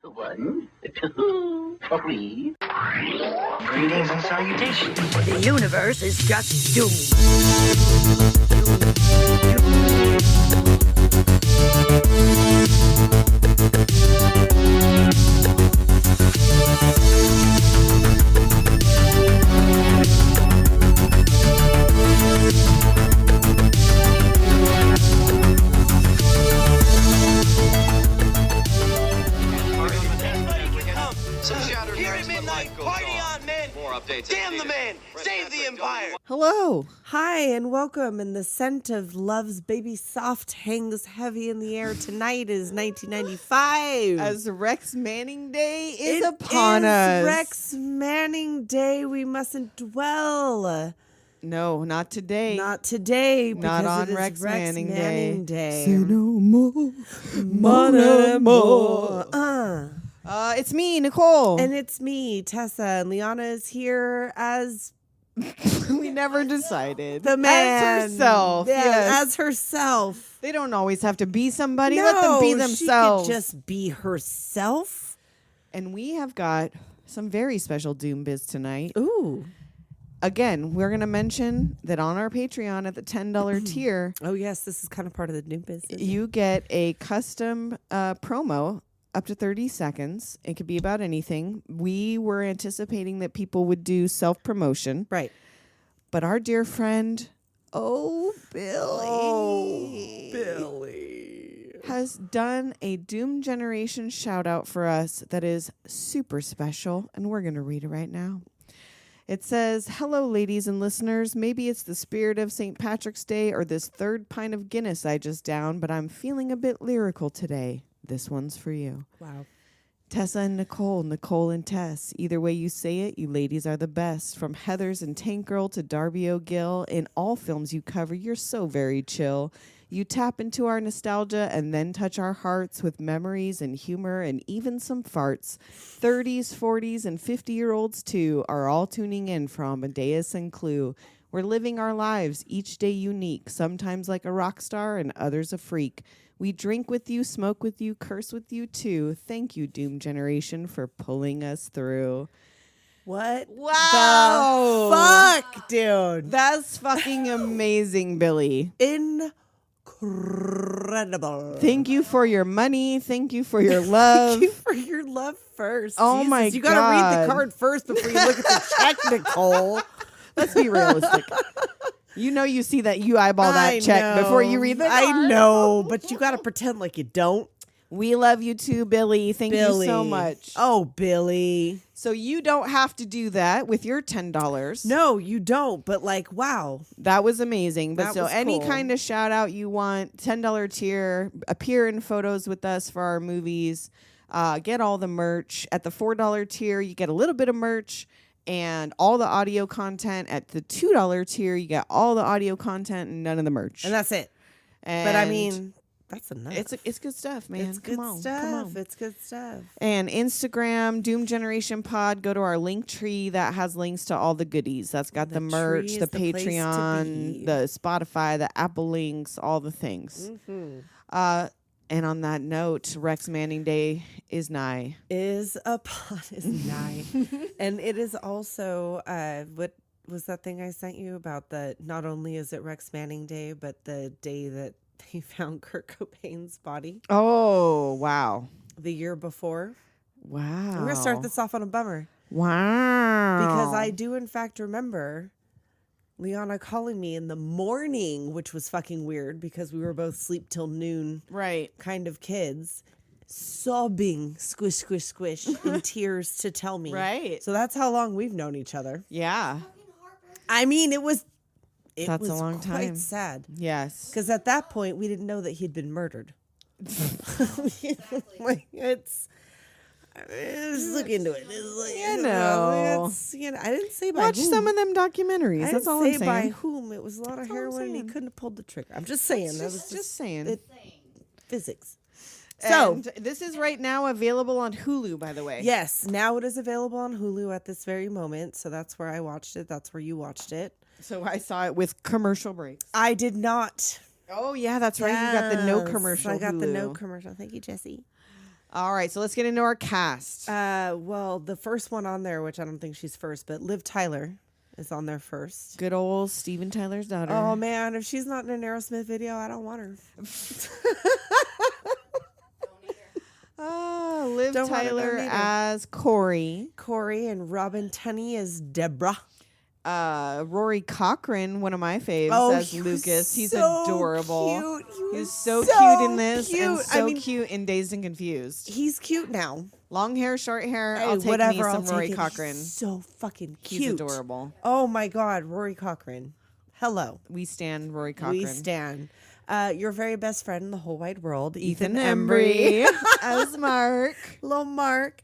1, 2, 3. Greetings and salutations. The universe is just doomed. Here at midnight, party on, men! More updates. Damn the man! Save the empire! Hello. Hi, and welcome. And the scent of love's baby soft hangs heavy in the air. Tonight is 1995. As Rex Manning Day is upon us. Rex Manning Day. We mustn't dwell. No, not today. Not today. Not because on it is Rex Manning Day. Day. Say no more. Mon Amour. It's me, Nicole. And it's me, Tessa. And Liana is here as we never decided. the man. As herself. Yeah, Yes. as herself. They don't always have to be somebody. No, Let them be themselves. She could just be herself. And we have got some very special Doom Biz tonight. Ooh. Again, we're going to mention that on our Patreon at the $10 tier, Oh, yes. This is kind of part of the new business. you get a custom promo up to 30 seconds. It could be about anything. We were anticipating that people would do self-promotion. Right. But our dear friend, Billy, has done a Doom Generation shout out for us that is super special, and we're going to read it right now. It says, "Hello, ladies and listeners. Maybe it's the spirit of St. Patrick's Day or this third pint of Guinness I just downed, but I'm feeling a bit lyrical today. This one's for you. Wow. Tessa and Nicole, Nicole and Tess. Either way you say it, you ladies are the best. From Heathers and Tank Girl to Darby O'Gill, in all films you cover, you're so very chill. You tap into our nostalgia and then touch our hearts with memories and humor and even some farts. 30s, 40s, and 50-year-olds too are all tuning in from Amadeus and Clue. We're living our lives, each day unique, sometimes like a rock star and others a freak. We drink with you, smoke with you, curse with you too. Thank you, Doom Generation, for pulling us through." What Wow. the fuck, dude? That's fucking amazing, Billy. Incredible. Thank you for your money. Thank you for your love. Thank you for your love first. Oh, Jesus, my you gotta read God. the card first before you look at the check, Nicole. Let's be realistic. You know you see that you eyeball that I check know. before you read the card. I know, but you gotta pretend like you don't. We love you too, Billy. Thank you so much. Oh, Billy. So you don't have to do that with your $10. No, you don't. But like, wow. That was amazing. But That so was any cool. kind of shout out you want, $10 tier, appear in photos with us for our movies, get all the merch. At the $4 tier, you get a little bit of merch and all the audio content. At the $2 tier, you get all the audio content and none of the merch. And that's it. And But I mean, that's enough. it's good stuff, man. It's good Come on, stuff. come on. It's good stuff. And Instagram, Doom Generation Pod. Go to our link tree that has links to all the goodies. That's got the The merch, tree the is the place to Patreon, be. the Spotify, the Apple links, all the things. Mm-hmm. And on that note, Rex Manning Day is nigh. Is nigh. And it is also what was that thing I sent you about the not only is it Rex Manning Day, but the day that they found Kurt Cobain's body Oh, wow. the year before. Wow. I'm gonna start this off on a bummer. Wow. Because I do in fact remember Liana calling me in the morning, which was fucking weird because we were both sleep till noon Right. kind of kids, sobbing, squish, squish, squish, in tears to tell me. Right. So that's how long we've known each other. Yeah. I mean, it was That's a long quite time. sad. Yes. Because at that point, we didn't know that he'd been murdered. Like, just look into it. It's like, You know. I didn't say by Watch whom. some of them documentaries. I That's didn't all say I'm by saying. whom. It was a lot of That's all I'm heroin, and he saying. couldn't have pulled the trigger. I'm just saying. That was Just saying. Physics. So, And this is right now available on Hulu, by the way. yes, now it is available on Hulu at this very moment. So that's where I watched it. That's where you watched it. So I saw it with commercial breaks. I did not. Oh, yeah, that's right. You got the no Yes, commercial I got the no Hulu. commercial. Thank you, Jesse. All right, so let's get into our cast. Well, the first one on there, which I don't think she's first, but Liv Tyler is on there first. Good old Steven Tyler's daughter. Oh man, if she's not in an Aerosmith video, I don't want her. Liv Don't want it, don't Tyler need her. as Corey. Corey and Robin Tunney as Deborah. Rory Cochrane, one of my faves, as he was Lucas. He's so adorable. Cute. He's so cute in this and cute. so cute in Dazed and Confused. He's cute now. Long hair, short hair. Hey, I'll take whatever, me some I'll Rory take it. Cochrane. He's so fucking cute. He's adorable. Oh my God, Rory Cochrane. Hello. We stand Rory Cochrane. We stand. Your very best friend in the whole wide world, Ethan Embry as Mark. Little Mark.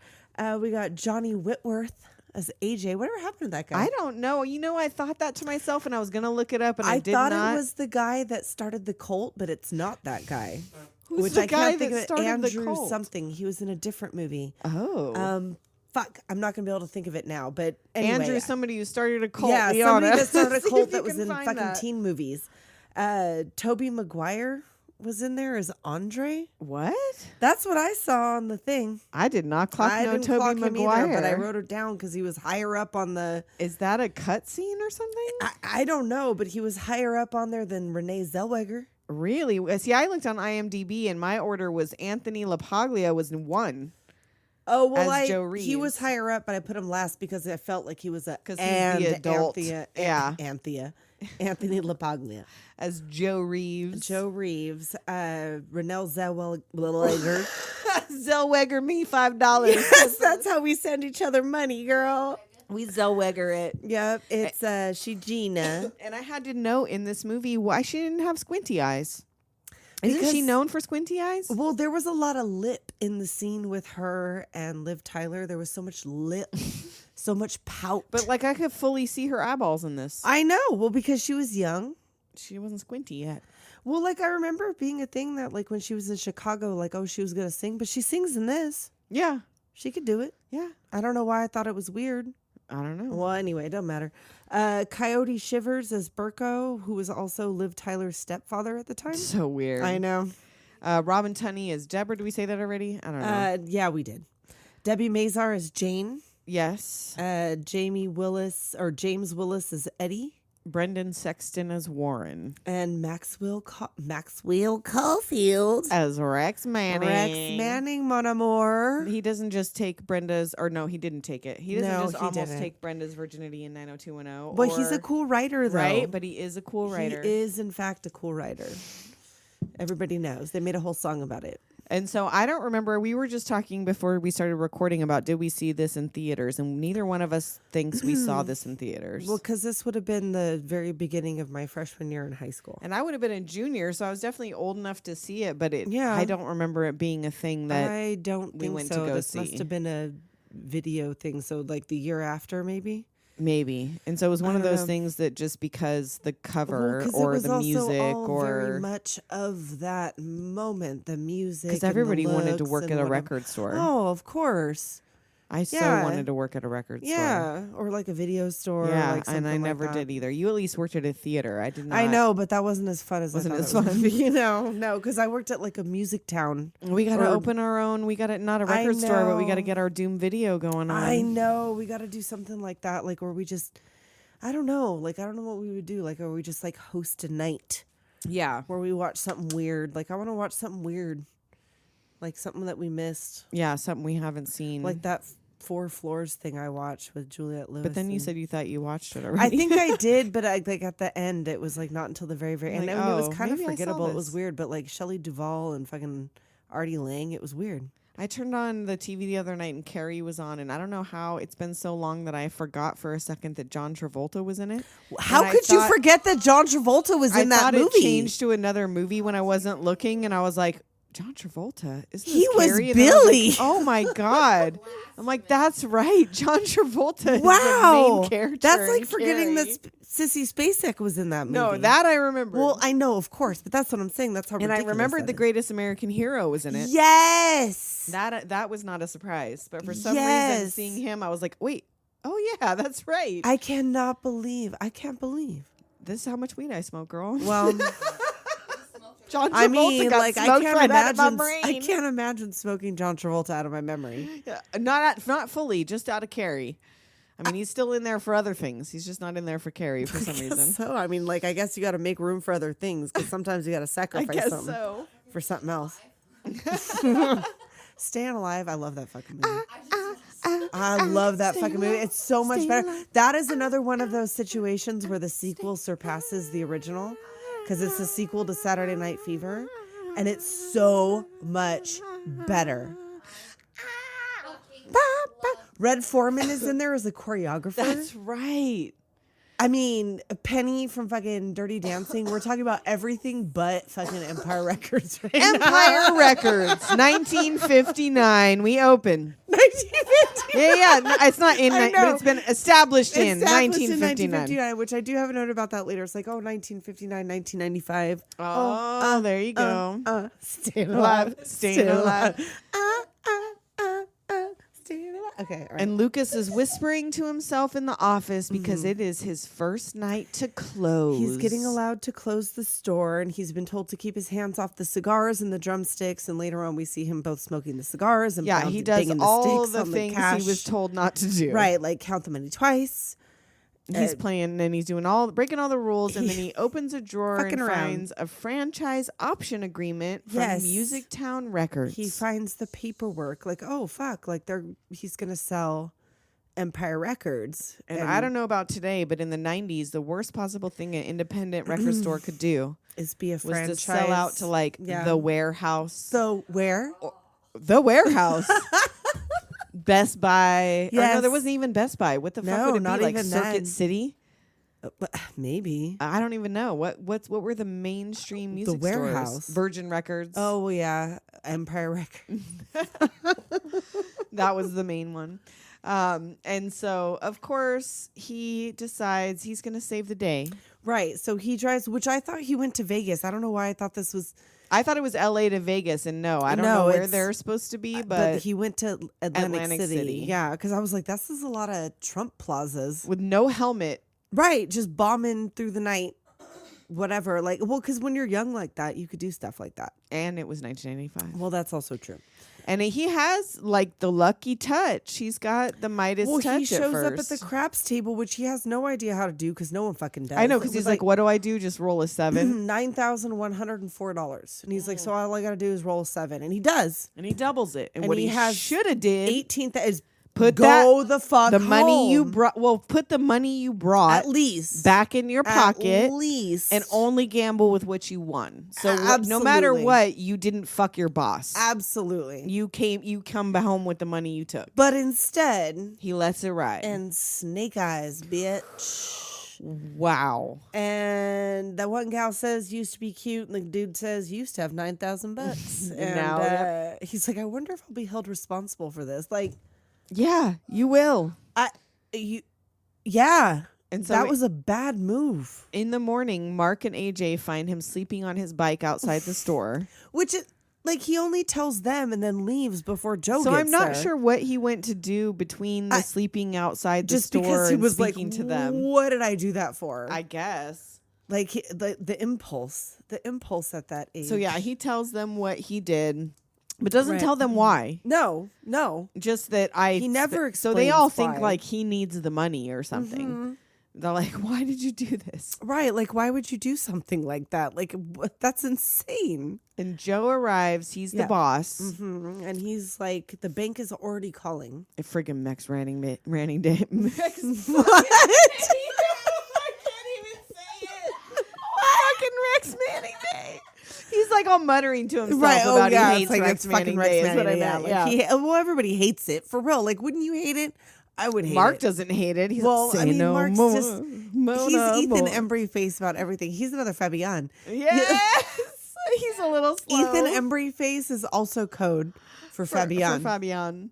We got Johnny Whitworth as AJ. Whatever happened to that guy? I don't know. You know, I thought that to myself, and I was gonna look it up, and I did thought not. it was the guy that started the cult, but it's not that guy. Who's Which the I guy can't think that of it. started the Andrew cult? something. He was in a different movie. Oh, Fuck, I'm not gonna be able to think of it now. But anyway, Andrew, somebody who started a cult. yeah, be somebody honest. that started a See cult if you that was can in find fucking that. teen movies. Toby Maguire was in there as Andre. What? That's what I saw on the thing. I did not clock I no didn't Toby clock him Maguire. either, but I wrote it down because he was higher up on the. Is that a cutscene or something? I don't know, but he was higher up on there than Renee Zellweger. Really? See, I looked on IMDb, and my order was Anthony LaPaglia was 1. Oh well, As Joe he was Reeves. higher up, but I put him last because I felt like he was a 'Cause he's the adult. Yeah. Anthony LaPaglia, As Joe Reeves. Joe Reeves, Renee Zellweger. Zellweger me $5. Yes, that's how we send each other money, girl. We Zellweger it. Yep, it's she Gina. And I had to note in this movie why she didn't have squinty eyes. Isn't she Because- known for squinty eyes? Well, there was a lot of lip in the scene with her and Liv Tyler. There was so much lip, so much pout. But like I could fully see her eyeballs in this. I know. Well, because she was young. She wasn't squinty yet. Well, like I remember it being a thing that like when she was in Chicago, like, oh, she was going to sing, but she sings in this. Yeah. She could do it. Yeah. I don't know why I thought it was weird. I don't know. Well, anyway, it doesn't matter. Coyote Shivers as Burko, who was also Liv Tyler's stepfather at the time. So weird. I know. Robin Tunney is Deborah. Did we say that already? I don't know. Yeah, we did. Debbie Mazar as Jane. Yes. James Willis as Eddie. Brendan Sexton as Warren. And Maxwell Caulfield As Rex Manning. Rex Manning, Mon Amour. He doesn't just take Brenda's, or no, he didn't take it. He doesn't No, just he almost didn't. take Brenda's virginity in 90210. But he's a cool writer, though. Right? But he is a cool writer. He is, in fact, a cool writer. Everybody knows. They made a whole song about it. And so I don't remember. We were just talking before we started recording about did we see this in theaters, and neither one of us thinks we saw this in theaters. Well, because this would have been the very beginning of my freshman year in high school. And I would have been a junior, so I was definitely old enough to see it. But Yeah. I don't remember it being a thing that I don't we think went to so. go This see. must have been a video thing. So, like the year after, maybe. maybe. And so it was one I of don't those know. things that just because the cover 'cause it or was the also music all very or much of that moment, the music. because and the everybody wanted to looks work and at a whatever. record store. Oh, of course. I so yeah. wanted to work at a record store. Yeah, or like a video store. Yeah, or like and I something like never that. did either. You at least worked at a theater. I did not. I know, but that wasn't as fun as Wasn't I thought as it was gonna fun. be, you know, no, because I worked at like a music town. We got to Or- open our own. We got to not a I record store, but we got to know. get our Doom video going on. I know we got to do something like that, like where we just, I don't know, like I don't know what we would do, like or we just like host a night Yeah, where we watch something weird. Like I want to watch something weird, like something that we missed, yeah, something we haven't seen. like that Four Floors thing I watched with Juliette Lewis. but then you and- said you thought you watched it already. I think I did, but I like at the end it was like not until the very end. Like, I mean, it was oh, kind of maybe I saw forgettable. It was this. weird, but like Shelley Duvall and fucking Artie Lang, it was weird. I turned on the TV the other night and Carrie was on, and I don't know how it's been so long that I forgot for a second that John Travolta was in it. How And I could you thought- forget that John Travolta was I in that thought movie? it changed to another movie when I wasn't looking, and I was like, John Travolta? Isn't He this was Carrie? And then I was like, Billy. oh my god! I'm like, that's right, John Travolta. Wow, is the main character. that's in like forgetting Carrie. that Sissy Spacek was in that movie. No, that I remember. Well, I know, of course, but that's what I'm saying. That's how. and I ridiculous remembered that The is. Greatest American Hero was in it. Yes. That was not a surprise, but for some reason, Yes. seeing him, I was like, wait, oh yeah, that's right. I can't believe. This is how much weed I smoke, girl. Well, John Travolta I mean, got like I smoked can't right out of my imagine. I brain. can't imagine smoking John Travolta out of my memory. Yeah, not fully, just out of Carrie. I mean, he's still in there for other things. He's just not in there for Carrie for some reason. So I mean, like I guess you got to make room for other things because sometimes you got to I sacrifice guess something so. for something else. Staying Alive, I love that fucking movie. I love that fucking movie. It's so much better. That is another one of those situations where the sequel surpasses the original because it's a sequel to Saturday Night Fever, and it's so much better. Red Foreman is in there as a choreographer. That's right. I mean, Penny from fucking Dirty Dancing. We're talking about everything but fucking Empire Records right now. Empire Records, 1959. We open. 1959. Yeah. It's not in, I but know. it's been established in Established 1959. which I do have a note about that later. It's like, 1959, 1995. Oh, there you go. Staying Alive, alive. staying alive. Staying alive. Okay, all right. And Lucas is whispering to himself in the office because it is his first night to close. He's getting allowed to close the store, and he's been told to keep his hands off the cigars and the drumsticks. And later on, we see him both smoking the cigars and Yeah, he does banging all sticks the on things cash. he was told not to do. Right, like count the money twice. He's playing and he's doing breaking all the rules, and then he opens a drawer and Fucking around. finds a franchise option agreement from Yes. Music Town Records. He finds the paperwork, like, oh fuck, like he's gonna sell Empire Records. and I don't know about today, but in the 90s, the worst possible thing an independent record store could do is be a was franchise. to sell out to like Yeah. the warehouse. So where? The warehouse. Best Buy. Or no, Yes. there wasn't even Best Buy. What the fuck No, would it not be? Like even Circuit then. City? Maybe. I don't even know. What were the mainstream music warehouse. stores? Virgin Records. Oh well, yeah, Empire Records. That was the main one. And so, of course, he decides he's going to save the day. Right. So he drives, which I thought he went to Vegas. I don't know why I thought this was. I thought it was LA to Vegas, and no, I don't No, know where it's- they're supposed to be, But but he went to Atlantic, Atlantic City. City. Yeah, because I was like, this is a lot of Trump plazas. with no helmet. Right. Just bombing through the night. Whatever. Like, well, because when you're young like that, you could do stuff like that. And it was 1985. Well, that's also true. And he has like the lucky touch. He's got the Midas Well, touch he shows at up at first. the craps table, which he has no idea how to do because no one fucking does. I know, It because was he's like, what do I do? Just roll a 7. $9,104, and he's like, so all I got to do is roll a 7, and he does. And he doubles it. And, And what he he has should have did 18th is put go that the fuck the money you home. brought. Well, put the money you brought At least back in your pocket. At least And only gamble with what you won. So no matter Absolutely. what, you didn't fuck your boss. absolutely. You come home with the money you took. But instead, He lets it ride. and snake eyes, bitch. Wow. And that one gal says used to be cute, and the dude says used to have $9,000. And Now he's like, I wonder if I'll be held responsible for this. Like, Yeah, you will. yeah. And so That was a bad move. in the morning, Mark and AJ find him sleeping on his bike outside the store. Which is like he only tells them and then leaves before Joe So gets I'm not there. sure what he went to do between the sleeping outside the Just store because he and was like, speaking to them. what did I do that for? I guess. Like the impulse at that age. So yeah, he tells them what he did, but doesn't Right. tell them why. No. Just that He never So they all explains think why. like he needs the money or something. They're like, why did you do this? Right. Like, why would you do something like that? Like, that's insane. And Joe arrives. He's the Yeah. boss. And he's like, the bank is already calling. A friggin' Mex ranning day. Mex. What? I can't even say it. Fucking Rex Manning Day. He's like all muttering to himself about he hates it's Rex fucking Manning Day. Is what I Day, meant. Like, Yeah. well, everybody hates it for real. Like, wouldn't you hate it? I would hate Mark it. doesn't hate it. He's Well, like, say I mean, no Mark's more. just Mon he's Ethan Amour. Embry face about everything. He's another Fabian. Yes. He's a little slow. Ethan Embry face is also code for Fabian. For Fabian.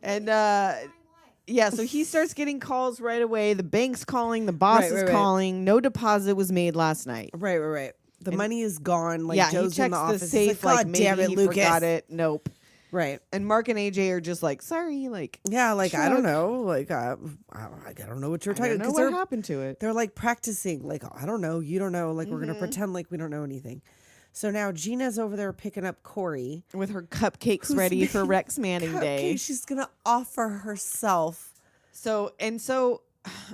And yeah, so he starts getting calls right away. The bank's calling. The boss Right, is right. calling. No deposit was made last night. Right. The money is gone. Like yeah, Joe's he checks in the office. He's safe. like, Like, God maybe damn it, he Lucas. forgot it. Nope. Right. And Mark and AJ are just like, sorry, like, Yeah, like I don't Shrug. know, like I don't know what you're I talking don't know about. what happened to it. They're like practicing, like I don't know, you don't know, like we're gonna Mm-hmm. pretend like we don't know anything. So now Gina's over there picking up Corey. With her cupcakes ready for Rex Manning Day. She's going to offer herself.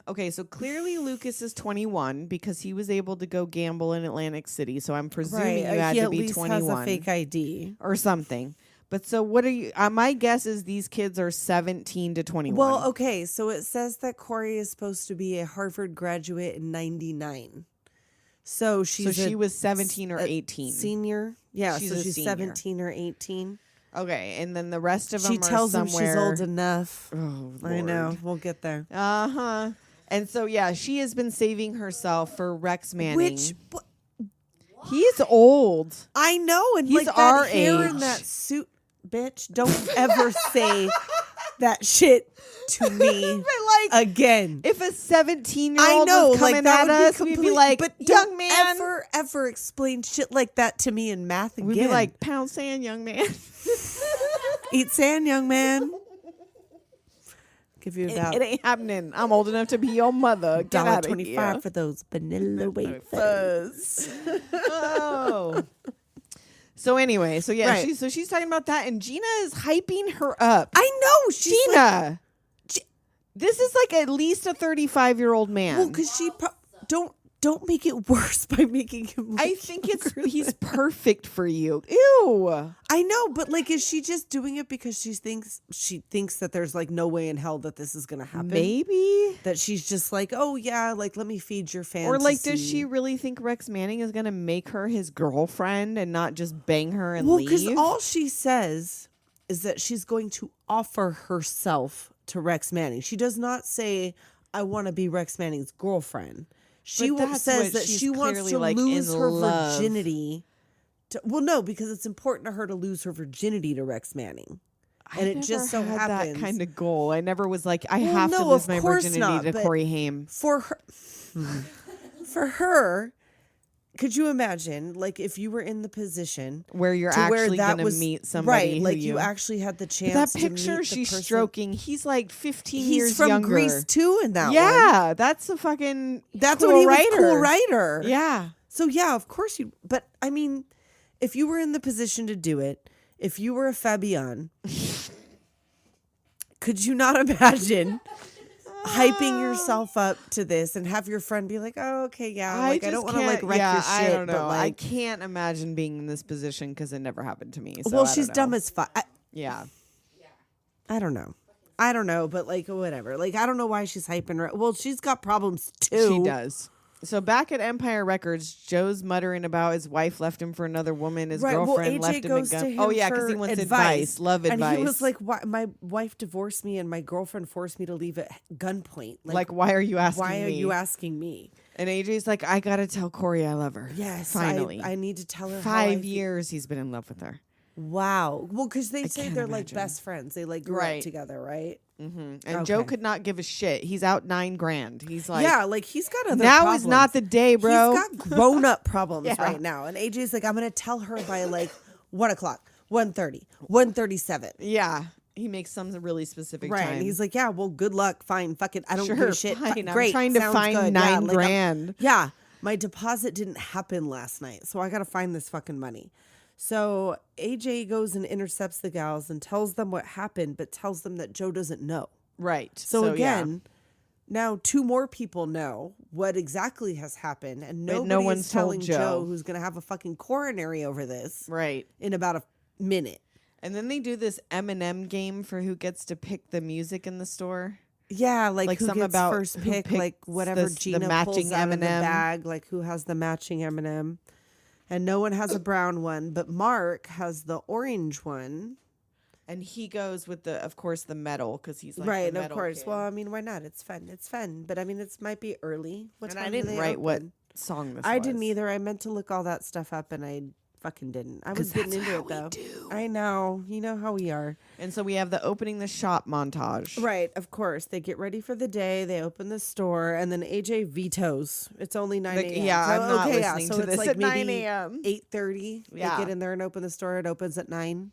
Okay, so clearly Lucas is 21 because he was able to go gamble in Atlantic City. So I'm presuming you had he to at be least 21 has a fake ID or something. But so what are you? My guess is these kids are 17 to 21. Well, okay, so it says that Corey is supposed to be a Harvard graduate in 99. So she was 17 or 18. Senior? Yeah, She's so a she's senior. 17 or 18. Okay, and then the rest of them She are tells him somewhere. she's old enough. Oh, I know. Lord. We'll get there. Uh-huh. And so, yeah, she has been saving herself for Rex Manning. Which He's old. I know, and He's like our that hair age. in that suit, bitch. Don't ever say that shit to me But, like, again. if a 17-year-old I know, was coming like that at us, would be we'd be like, but young don't man. ever explain shit like that to me in math again. We'd be like, pound sand, young man. eat sand, young man. Give you about It ain't happening. I'm old enough to be your mother. Get out of here. $1.25 for those vanilla wafers. Oh. So anyway, so yeah, Right. she's talking about that, and Gina is hyping her up. I know, she's Gina, G- this is like at least a 35-year-old man. well, because she don't make it worse by making him. Look I think younger he's than- perfect for you. Ew. I know, but like, is she just doing it because she thinks that there's like no way in hell that this is gonna happen? Maybe. That she's just like, oh yeah, like let me feed your fantasy. Or like, does she really think Rex Manning is gonna make her his girlfriend and not just bang her and Well, leave? because all she says is that she's going to offer herself to Rex Manning. She does not say, I want to be Rex Manning's girlfriend. She But that's says what that she's she wants clearly, to like, lose in her love. virginity. Well, no, because it's important to her to lose her virginity to Rex Manning. And it just so had happens. that kind of goal. I never was like, I Well, have to no, lose of my course virginity not, to but Corey Haim. for her, could you imagine, like, if you were in the position Where you're to where actually that going to was meet somebody, right? who Like you actually had the But chance. that to picture meet the she's person. stroking, he's like 15 He's years from younger. Greece too. In that one, Yeah, that's a fucking that's cool when he writer. was cool writer. Yeah. So yeah, of course you. But I mean, if you were in the position to do it, if you were a Fabian, could you not imagine hyping yourself up to this and have your friend be like, "Oh, okay, yeah, like I just don't want to can't- like wreck your shit." I don't know. But I like, can't imagine being in this position because it never happened to me. So well, I she's don't know. dumb as fuck. Yeah. I don't know. I don't know, but like whatever. Like I don't know why she's hyping her. Well, she's got problems too. She does. So back at Empire Records, Joe's muttering about his wife left him for another woman. His Right. Well, girlfriend AJ left him a goes to gun. him Oh yeah, because for he wants advice, love advice. And he was like, "Why? My wife divorced me, and my girlfriend forced me to leave at gunpoint. Like, why are you asking why me? are you asking me?" And AJ's like, I gotta tell Corey I love her. Yes, finally. I need to tell her. how I 5 feel. years he's been in love with her. Wow. Well, because they say can't they're like imagine. best friends. They like grew Right. up together, right? And Joe Okay. could not give a shit. He's out $9,000. He's like, yeah, like he's got other. now problems. is not the day, bro. He's got grown up problems Yeah. right now, and AJ's like, I'm gonna tell her by like 1:00, 1:30, 1:37. Yeah, he makes some really specific Right. time. And he's like, yeah, well, good luck. Fine. Fuck it. I don't give Sure, a shit. fine. I'm Great. trying to Sounds find good. Yeah, like, I'm- $9,000. Yeah. My deposit didn't happen last night. So I got to find this fucking money. So AJ goes and intercepts the gals and tells them what happened, but tells them that Joe doesn't know. Right. So, yeah. again, now 2 more people know what exactly has happened. And But nobody no one's is telling told Joe. who's going to have a fucking coronary over this Right. in about a minute. And then they do this M&M game for who gets to pick the music in the store. Yeah, like who something gets about first who pick, like picks whatever the Gina matching pulls out of the M&M. bag, like who has the matching M&M. And no one has a brown one, but Mark has the orange one. And he goes with of course, the metal because he's like right, the of metal course. kid. Well, I mean, why not? It's fun. It's fun. But I mean, it might be early. What And time I do didn't they write what open? song this I was. didn't either. I meant to look all that stuff up and I fucking didn't. I was 'Cause getting that's into how it we though. do. I know. You know how we are. And so we have the opening the shop montage. Right, of course. They get ready for the day. They open the store, and then AJ vetoes. It's only 9 Like, a.m. yeah, So, I'm not okay, listening so to it's this like at 9 maybe a.m. 8:30. Yeah. They get in there and open the store. It opens at 9.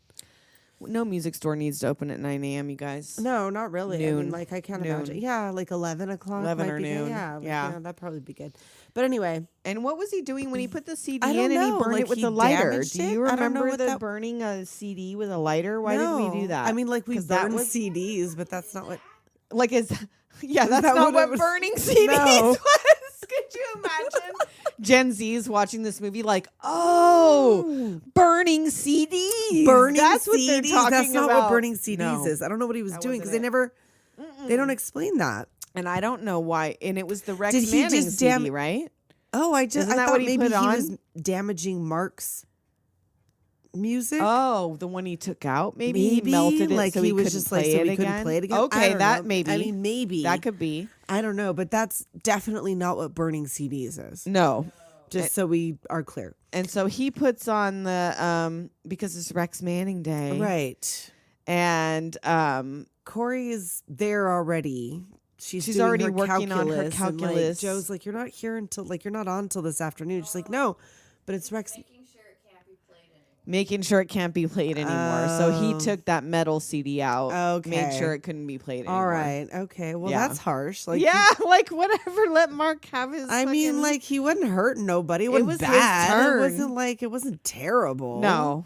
No music store needs to open at 9 a.m., you guys. No, not really. I Noon. mean, like I can't Noon. imagine. Yeah, like 11 o'clock. 11 might or be good. noon. Yeah, like, Yeah. that'd probably be good. But anyway, And what was he doing when he put the CD I in don't and know. he burned Like, it with he the lighter? damaged Do it? you I don't know remember what the that- burning a CD with a lighter? Why did we do that? I mean, like we 'Cause that burned was- CDs, but that's not what. Like, that's that not what it what was? burning CDs No. was. Could you imagine Gen Z's watching this movie like, oh, burning CDs. Burning That's what CDs. they're talking That's not about. what burning CDs No. is. I don't know what he was That doing because wasn't they never. They don't explain that. And I don't know why. And it was the Rex Did he Manning just CD, right? Oh, I Isn't I that thought what he maybe put he on? was damaging Mark's music. Oh, the one he took out? Maybe he melted it like so he was couldn't just like play so it he couldn't again? play it again. I Okay, don't that know. maybe. I mean, maybe That could be. I don't know, but that's definitely not what burning CDs is. No. Just so we are clear, And so he puts on the because it's Rex Manning Day. right? And Corey is there already. She's doing already her working on her and, like, calculus. Joe's like, you're not here until you're not on until this afternoon. She's like, no, but it's Rex. making sure it can't be played anymore. So he Oh. took that metal CD out. Made Okay. sure it couldn't be played anymore. All right, okay. Well, Yeah. that's harsh. Like, Yeah, like whatever. Let Mark have his. I mean, fucking- like he wasn't hurting nobody. It wasn't was his bad. turn. It wasn't like it wasn't terrible. No.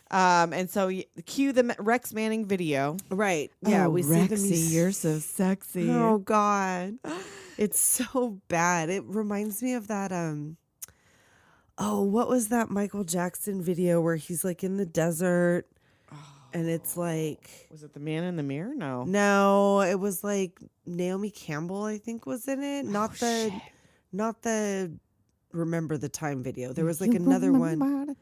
And so cue the Rex Manning video. Right. Yeah, Oh, we Rexy, see them. you're so sexy. Oh God, it's so bad. It reminds me of that. Oh, what was that Michael Jackson video where he's like in the desert, and it's like Was it the Man in the Mirror? No. no, it was like Naomi Campbell, I think, was in it. Not the Remember the Time video. There was like another one.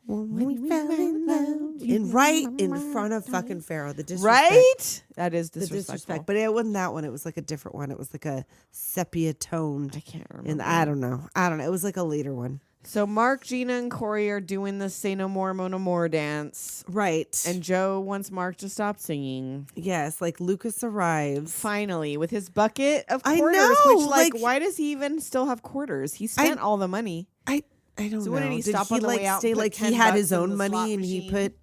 When we fell in love. Right in front of fucking Pharaoh. The disrespect. Right? That is The disrespectful. disrespect. But it wasn't that one. It was like a different one. It was like a sepia toned. I can't remember. And I don't know. It was like a later one. So Mark, Gina, and Corey are doing the Say No More, Mon Amour dance. Right. And Joe wants Mark to stop singing. yes, like Lucas arrives. Finally, with his bucket of I quarters. know, Which, like, like- why does he even still have quarters? He spent all the money. I don't So know. what did he stop on the like way out stay and put like he 10 had bucks his in own the money slot and he machine? put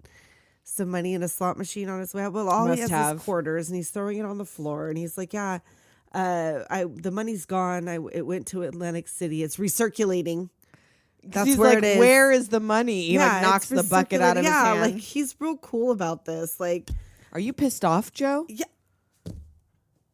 some money in a slot machine on his way out? Well, all Must he has have. is quarters and he's throwing it on the floor and he's like, yeah, the money's gone. It went to Atlantic City. It's recirculating. That's He's where like, it is. where is the money? He like it's knocks the bucket out of his yeah, hand. like he's real cool about this. Like, Are you pissed off, Joe? yeah.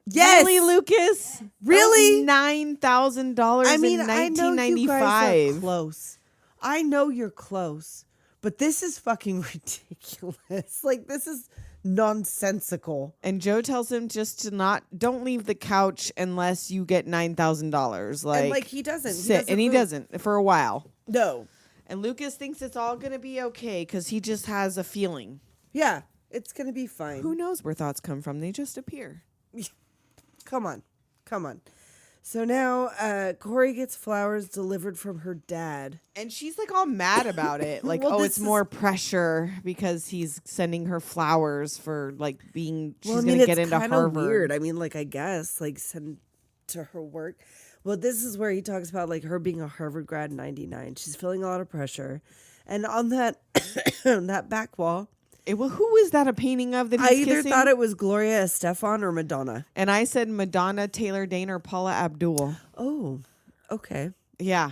Yes. Really, Lucas? Really? $9,000 I mean, in I know you guys 1995. are close. I know you're close, but this is fucking ridiculous. Like, this is nonsensical. And Joe tells him just to don't leave the couch unless you get $9,000. Like, And like he doesn't. sit, and he move. doesn't for a while. No. And Lucas thinks it's all gonna be okay because he just has a feeling. Yeah, it's gonna be fine. Who knows where thoughts come from? They just appear. Come on. So now Corey gets flowers delivered from her dad. And she's like all mad about it. Like, Well, oh, this it's is- more pressure because he's sending her flowers for like being. She's Well, I mean, gonna get it's into kind of Harvard. weird. I mean, like, I guess, like, send to her work. Well, this is where he talks about, like, her being a Harvard grad in 99. She's feeling a lot of pressure. And on that that back wall, Well, who is that a painting of that he's I either kissing? thought it was Gloria Estefan or Madonna. And I said Madonna, Taylor Dane, or Paula Abdul. Oh, okay. Yeah.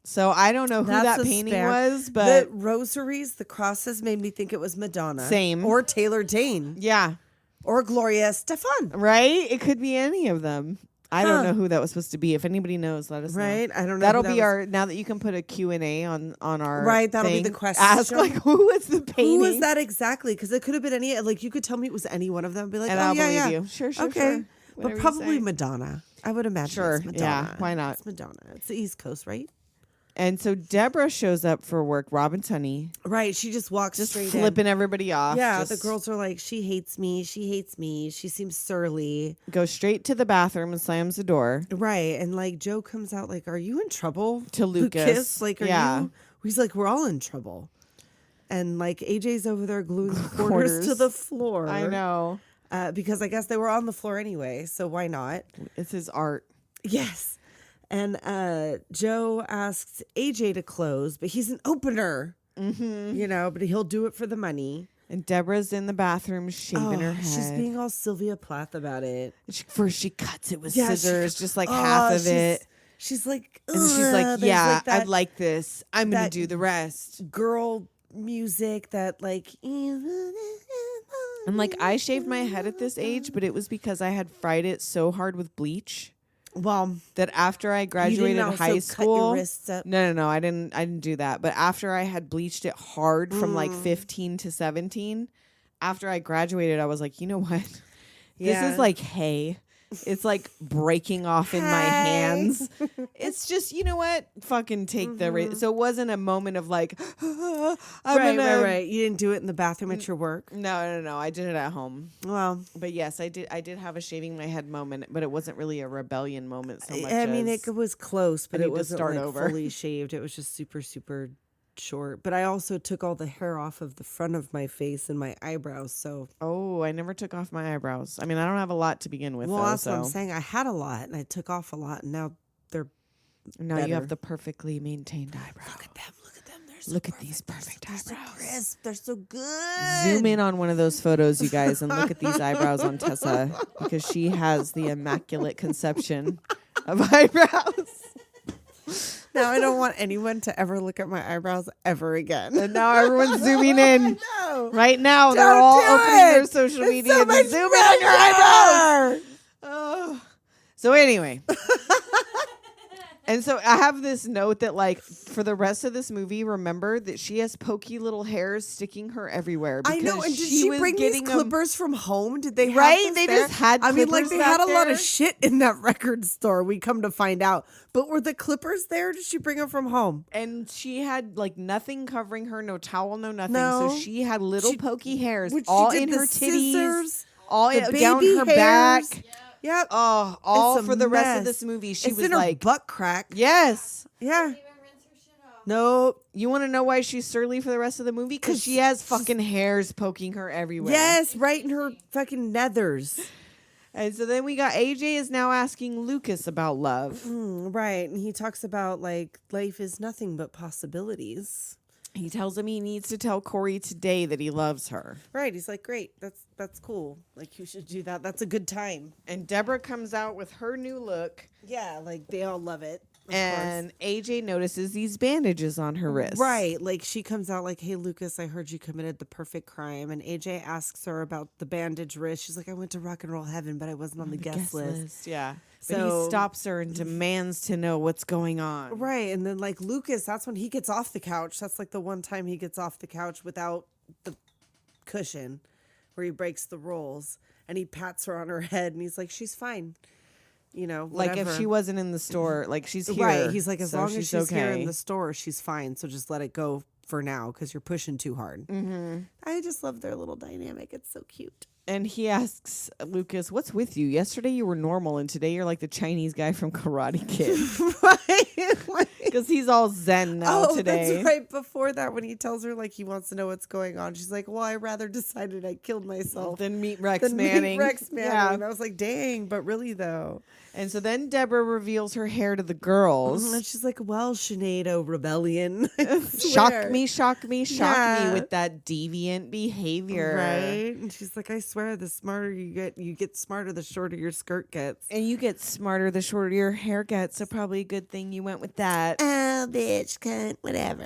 So I don't know who That's that a painting spare. was, but the rosaries, the crosses made me think it was Madonna. Same. Or Taylor Dane. yeah, Or Gloria Estefan. right? It could be any of them. I don't Huh. know who that was supposed to be. If anybody knows, let us know. Right? I don't know. That'll who that be was. our now that you can put a Q&A on our Right, that'll be thing, the question. Ask like who was the painting? Who was that exactly? Because it could have been any. Like you could tell me it was any one of them. Be like, And oh I'll yeah, believe yeah. you. Sure, okay, sure. but Whatever you probably say. Madonna. I would imagine. Sure, it's Madonna. yeah, why not? It's Madonna. It's the East Coast, right? And so Deborah shows up for work. Robin's honey, Right. She just walks just straight flipping in. everybody off. Yeah, just the girls are like, she hates me. She hates me. She seems surly. goes straight to the bathroom and slams the door. Right. And like Joe comes out like, are you in trouble? To Lucas. Like, are Yeah. you? He's like, we're all in trouble. And like AJ's over there gluing the quarters to the floor. I know. Because I guess they were on the floor anyway. So why not? It's his art. Yes. And Joe asks AJ to close, but he's an opener, Mm-hmm. you know, but he'll do it for the money. And Deborah's in the bathroom shaving her head. She's being all Sylvia Plath about it. First she cuts it with Yeah, she scissors, cu- just like half of it. She's like, And she's like, "Ugh," there's yeah, that I like this. I'm going to that- do the rest. girl music that like. And like, I shaved my head at this age, but it was because I had fried it so hard with bleach Well, that after I graduated also high cut school, your wrists up? no, I didn't do that. But after I had bleached it hard from like 15 to 17, after I graduated, I was like, you know what? This Yeah. is like hay. It's like breaking off in my hands. It's just, you know what? Fucking take the risk. So it wasn't a moment of like, I'm right. You didn't do it in the bathroom at your work. No. I did it at home. Well, But yes, I did have a shaving my head moment, but it wasn't really a rebellion moment so much. I mean, as it was close, but I it need to wasn't start like over. fully shaved. It was just super, super short. But I also took all the hair off of the front of my face and my eyebrows. So, Oh, I never took off my eyebrows. I mean, I don't have a lot to begin with. well, though, that's what I'm so saying. I had a lot and I took off a lot, and now they're now you better. have the perfectly maintained eyebrow. Look at them. They're so Look at these perfect They're so eyebrows. crisp. They're so good. Zoom in on one of those photos, you guys, and look at these eyebrows on Tessa because she has the immaculate conception of eyebrows. Now I don't want anyone to ever look at my eyebrows ever again. And now everyone's zooming in. No. Right now, they're Don't all do opening it. their social It's media so and much zoom in on your eyebrows. pressure. Oh. So anyway. And so I have this note that, like, for the rest of this movie, remember that she has pokey little hairs sticking her everywhere. I know. because And did she was bring these getting 'em- clippers from home? Did they have Right? this They there? just had I mean, like clippers they had a back lot there. of shit in that record store. We come to find out. But were the clippers there? Or did she bring them from home? And she had like nothing covering her, no towel, no nothing. No. So she had little She- pokey hairs Which she all did in the her titties, scissors, all the down baby her hairs. back. Yep. Oh, all It's a for the rest of mess. this movie. She It's was in her like, butt crack. yes. Yeah. Nope. You want to know why she's surly for the rest of the movie? Because she has fucking hairs poking her everywhere. Yes, right in her fucking nethers. And so then we got AJ is now asking Lucas about love. Right. And he talks about like life is nothing but possibilities. He tells him he needs to tell Corey today that he loves her. Right. He's like, great. That's cool. Like you should do that. That's a good time. And Deborah comes out with her new look. Yeah. Like they all love it. Of And AJ notices these bandages on her wrist. right. Like she comes out like, hey, Lucas, I heard you committed the perfect crime. And AJ asks her about the bandage wrist. She's like, I went to rock and roll heaven, but I wasn't on the guest list. Yeah. But So- he stops her and demands to know what's going on. Right. And then like Lucas, that's when he gets off the couch. That's like the one time he gets off the couch without the cushion where he breaks the rolls and he pats her on her head and he's like, she's fine. You know, Like whatever. if she wasn't in the store, like she's here. Right. He's like, as so long as she's here in okay. the store, she's fine. So just let it go for now because you're pushing too hard. Mm-hmm. I just love their little dynamic. It's so cute. And he asks Lucas, what's with you? Yesterday you were normal and today you're like the Chinese guy from Karate Kid. Right. Because he's all zen now today. That's right. Before that, when he tells her like he wants to know what's going on, she's like, well, I rather decided I killed myself Then meet Rex than meet Manning. Rex Manning. Yeah. And I was like, dang, but really though. And so then Deborah reveals her hair to the girls. And she's like, well, Sinead Rebellion. I Shock swear. me Yeah. with that deviant behavior. Right. And she's like, I swear, the smarter you get smarter, the shorter your skirt gets. And you get smarter the shorter your hair gets, so probably a good thing you went with that. Oh, bitch, cunt, whatever.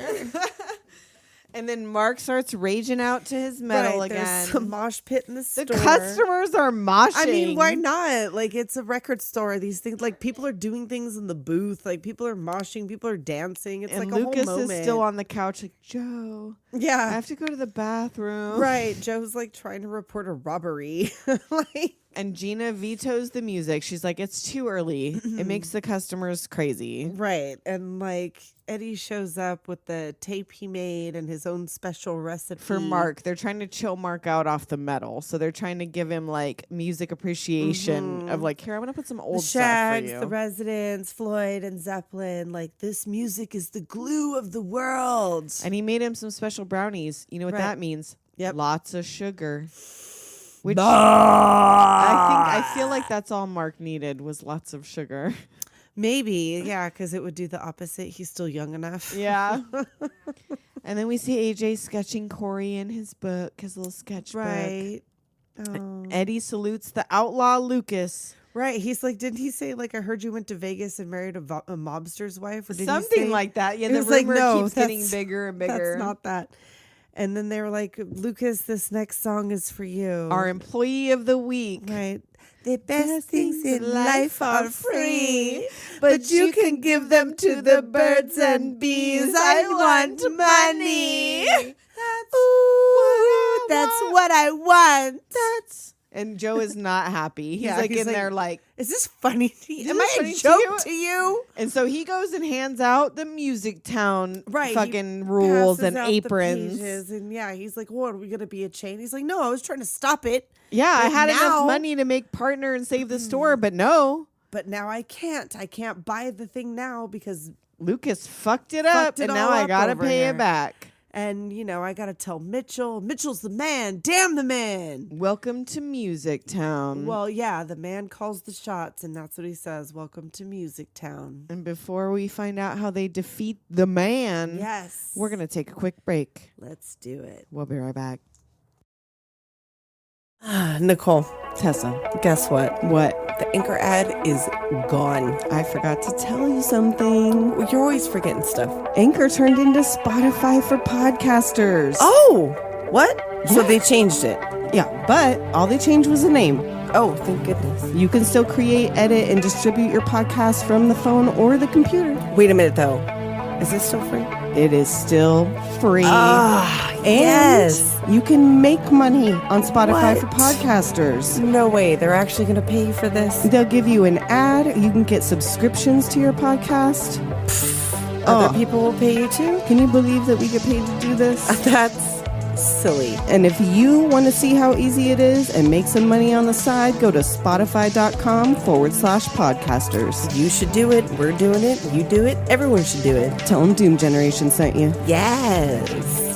And then Mark starts raging out to his metal Right, again. There's a mosh pit in the The store. customers are moshing. I mean, why not? Like, it's a record store. These things, like, people are doing things in the booth. Like, people are moshing. People are dancing. It's And like Lucas a whole moment. is still on the couch like, Joe, I Yeah. have to go to the bathroom. Right. Joe's, like, trying to report a robbery. Like, And Gina vetoes the music. She's like, it's too early. It makes the customers crazy. right. And, like, Eddie shows up with the tape he made and his own special recipe. For Mark, they're trying to chill Mark out off the metal. So they're trying to give him like music appreciation of like, here, I'm going to put some The old stuff for Shags, you. the Residents, Floyd, and Zeppelin. Like, this music is the glue of the world. And he made him some special brownies. You know what Right. that means? Yep. Lots of sugar. Which I feel like that's all Mark needed was lots of sugar. Maybe, yeah, because it would do the opposite. He's still young enough. Yeah. And then we see AJ sketching Corey in his book, his little sketchbook. Right. Oh. Eddie salutes the outlaw Lucas. Right. He's like, didn't he say, like, I heard you went to Vegas and married a mobster's wife? Or did Something he say, like that. Yeah, He the was like, rumor no, keeps getting bigger and bigger. That's not that. And then they were like, Lucas, this next song is for you. Our employee of the week. Right. The best things in life are free, but you can give them to the birds and bees. I want money. That's what I want. And Joe is not happy. He's Yeah, like he's in like, there like, is this funny to you? Is Am this I a funny to joke you? to you? and so he goes and hands out the Music Town Right. fucking rules passes and out the aprons. pages, and yeah, he's like, what, are we going to be a chain? He's like, no, I was trying to stop it. Yeah, I But had now- enough money to make partner and save the store, but no. But now I can't. I can't buy the thing now because, Lucas fucked it up, it and now all I up gotta over pay here. it back. and, you know, I got to tell Mitchell. Mitchell's the man. Damn the man. Welcome to Music Town. Well, yeah, the man calls the shots, and that's what he says. Welcome to Music Town. And before we find out how they defeat the man, Yes. we're going to take a quick break. Let's do it. We'll be right back. Nicole, Tessa, guess what? what? The Anchor ad is gone. I forgot to tell you something. Well, you're always forgetting stuff. Anchor turned into Spotify for podcasters. Oh, what? So Yeah. they changed it. Yeah, but all they changed was the name. Oh, thank goodness. You can still create, edit, and distribute your podcast from the phone or the computer. Wait a minute, though. Is this still free? It is still free. And yes. You can make money on Spotify What? for podcasters. No way. They're actually going to pay you for this? They'll give you an ad. You can get subscriptions to your podcast. Other people will pay you too? Can you believe that we get paid to do this? That's silly. And if you want to see how easy it is and make some money on the side, go to spotify.com/podcasters. You should do it. We're doing it. You do it. Everyone should do it. Tell them Doom Generation sent you. Yes.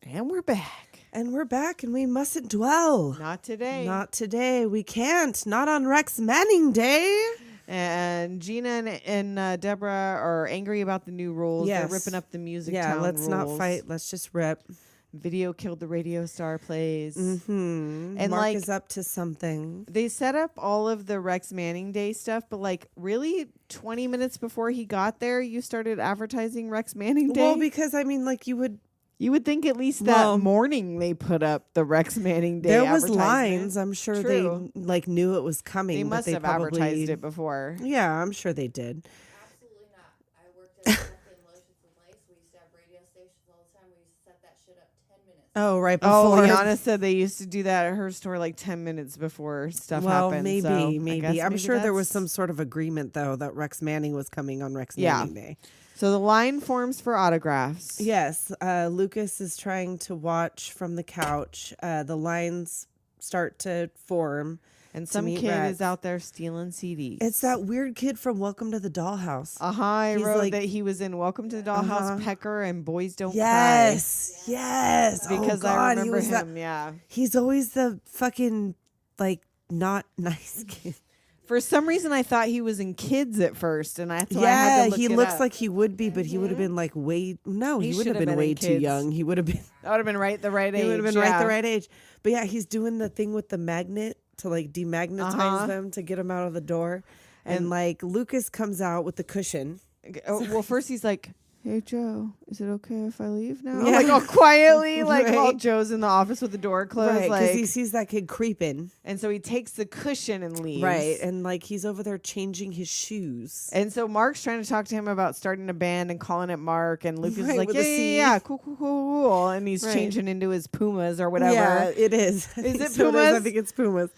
And we're back. And we're back, and we mustn't dwell. Not today. Not today. We can't. Not on Rex Manning Day. And Gina and Deborah are angry about the new rules. Yes. They're ripping up the Music Yeah, Town let's not rules. fight. Let's just rip. Video killed the radio star plays. Mm-hmm. And Mark like, is up to something. they set up all of the Rex Manning Day stuff, but like really 20 minutes before he got there, you started advertising Rex Manning Day. Well, because I mean, like you would would think at least Well, that morning they put up the Rex Manning Day. there was advertisement. lines. I'm sure True. they like knew it was coming. They but must have probably, advertised it before. Yeah, I'm sure they did. Absolutely not. I worked at Lotions and Lace. We used to have radio stations all the time. We used to set that shit up 10 minutes. Oh, right Oh, before. Liana said they used to do that at her store like 10 minutes before stuff Well, happened. maybe, so I maybe. guess I'm sure there was that's- some sort of agreement though that Rex Manning was coming on Rex Yeah. Manning Day. So the line forms for autographs. Yes, Lucas is trying to watch from the couch. The lines start to form. And to some meet kid Rex. is out there stealing CDs. It's that weird kid from Welcome to the Dollhouse. I He's wrote like- that he was in Welcome to the Dollhouse, Uh-huh. Pecker, and Boys Don't Yes, yes. Cry. Because oh, God, I he remember was that- him, yeah. He's always the fucking like not nice kid. For some reason, I thought he was in Kids at first, and I thought I had Yeah, to look he it looks up. like he would be, but he would have been like way. No, He he would should have have been been in way too Kids. young. He would have been. That would have been right the right age. He would have been right yeah. the right age. But yeah, he's doing the thing with the magnet to like demagnetize Uh-huh. them to get them out of the door. And And- like Lucas comes out with the cushion. Oh, well, first he's like, "Hey Joe, is it okay if I leave now?" Yeah. Like all quietly, like while Right. Joe's in the office with the door closed, Right, because like, he sees that kid creeping. and so he takes the cushion and leaves. Right. And like he's over there changing his shoes. And so Mark's trying to talk to him about starting a band and calling it Mark, and Lucas is Right, like, with yeah, a yeah, C. yeah, cool, cool, cool, cool. And he's Right. changing into his Pumas or whatever. Yeah, it is. I Is think it so I Pumas? think it's Pumas.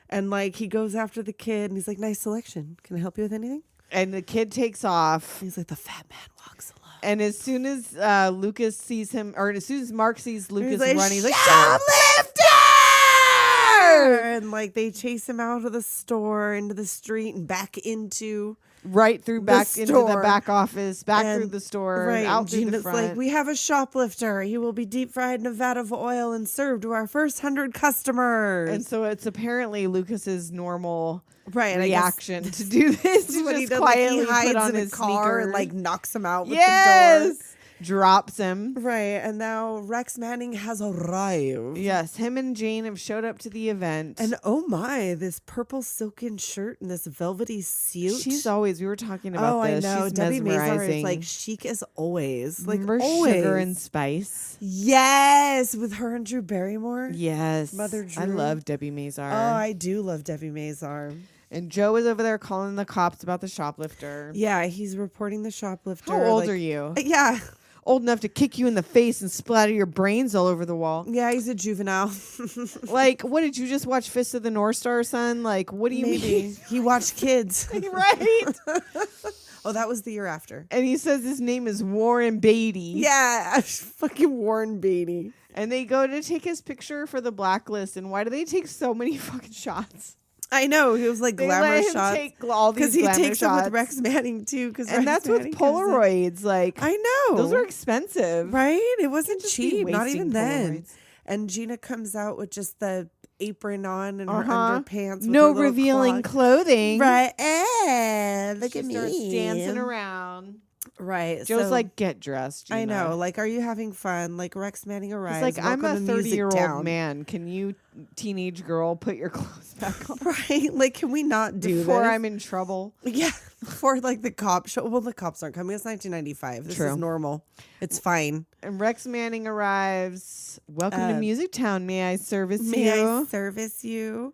And like he goes after the kid and he's like, nice selection. Can I help you with anything? And the kid takes off. He's like, the fat man walks alone. And as soon as Lucas sees him, or as soon as Mark sees Lucas like, running, he's like, "Shoplifter!" And like they chase him out of the store into the street and back into Right through back into the store. back office, back through And- the store, right. out And through the Gina's front. like, we have a shoplifter. He will be deep fried in a vat of oil and served to our first 100 customers. And so it's apparently Lucas's normal right. And I guess reaction to do this. this is To what he just does. Like, quietly he hides put on in a his car sneakers. and like knocks him out with the door. yes, drops him. Right. And now Rex Manning has arrived. Yes, him and Jane have showed up to the event. And oh my, this purple silken shirt and this velvety suit. She's always. We were talking about I this. know. She's Debbie Mazar mesmerizing. is like chic as always. Like Remember always. Sugar and Spice? Yes, with her and Drew Barrymore. Yes, Mother I Drew. love Debbie Mazar. Oh, I do love Debbie Mazar. And Joe is over there calling the cops about the shoplifter. Yeah, he's reporting the shoplifter. How old like- are you? Yeah. Old enough to kick you in the face and splatter your brains all over the wall. Yeah, he's a juvenile. Like, what did you just watch? Fist of the North Star, son? Like, what do you Maybe. mean? He watched Kids. Right. Oh, that was the year after. And he says his name is Warren Beatty. Yeah, fucking Warren Beatty. And they go to take his picture for the blacklist. And why do they take so many fucking shots? I know. He was like They glamour let him shots. take all these Because he glamour takes them shots. with Rex Manning too. Cause And Rex that's with Manning comes in. Polaroids. Like, I know. those are expensive. right. It wasn't just be cheap. Not wasting even then. Polaroids. And Gina comes out with just the apron on and her Uh-huh. underpants. With No her little revealing clog. clothing. Right. Look She at starts me. dancing around. Right. Joe's so- like, get dressed. I Gina." know. Like, are you having fun? Like, Rex Manning He's arrives. like, I'm a welcome to Music 30-year-old Town." man. Can you, teenage girl, put your clothes back on Right? Like, can we not do before this? I'm in trouble? Yeah. Before, like, the cops show. Well, the cops aren't coming. It's 1995. This True. is normal. It's fine. And Rex Manning arrives. Welcome to Music Town. May I service May I you? service you?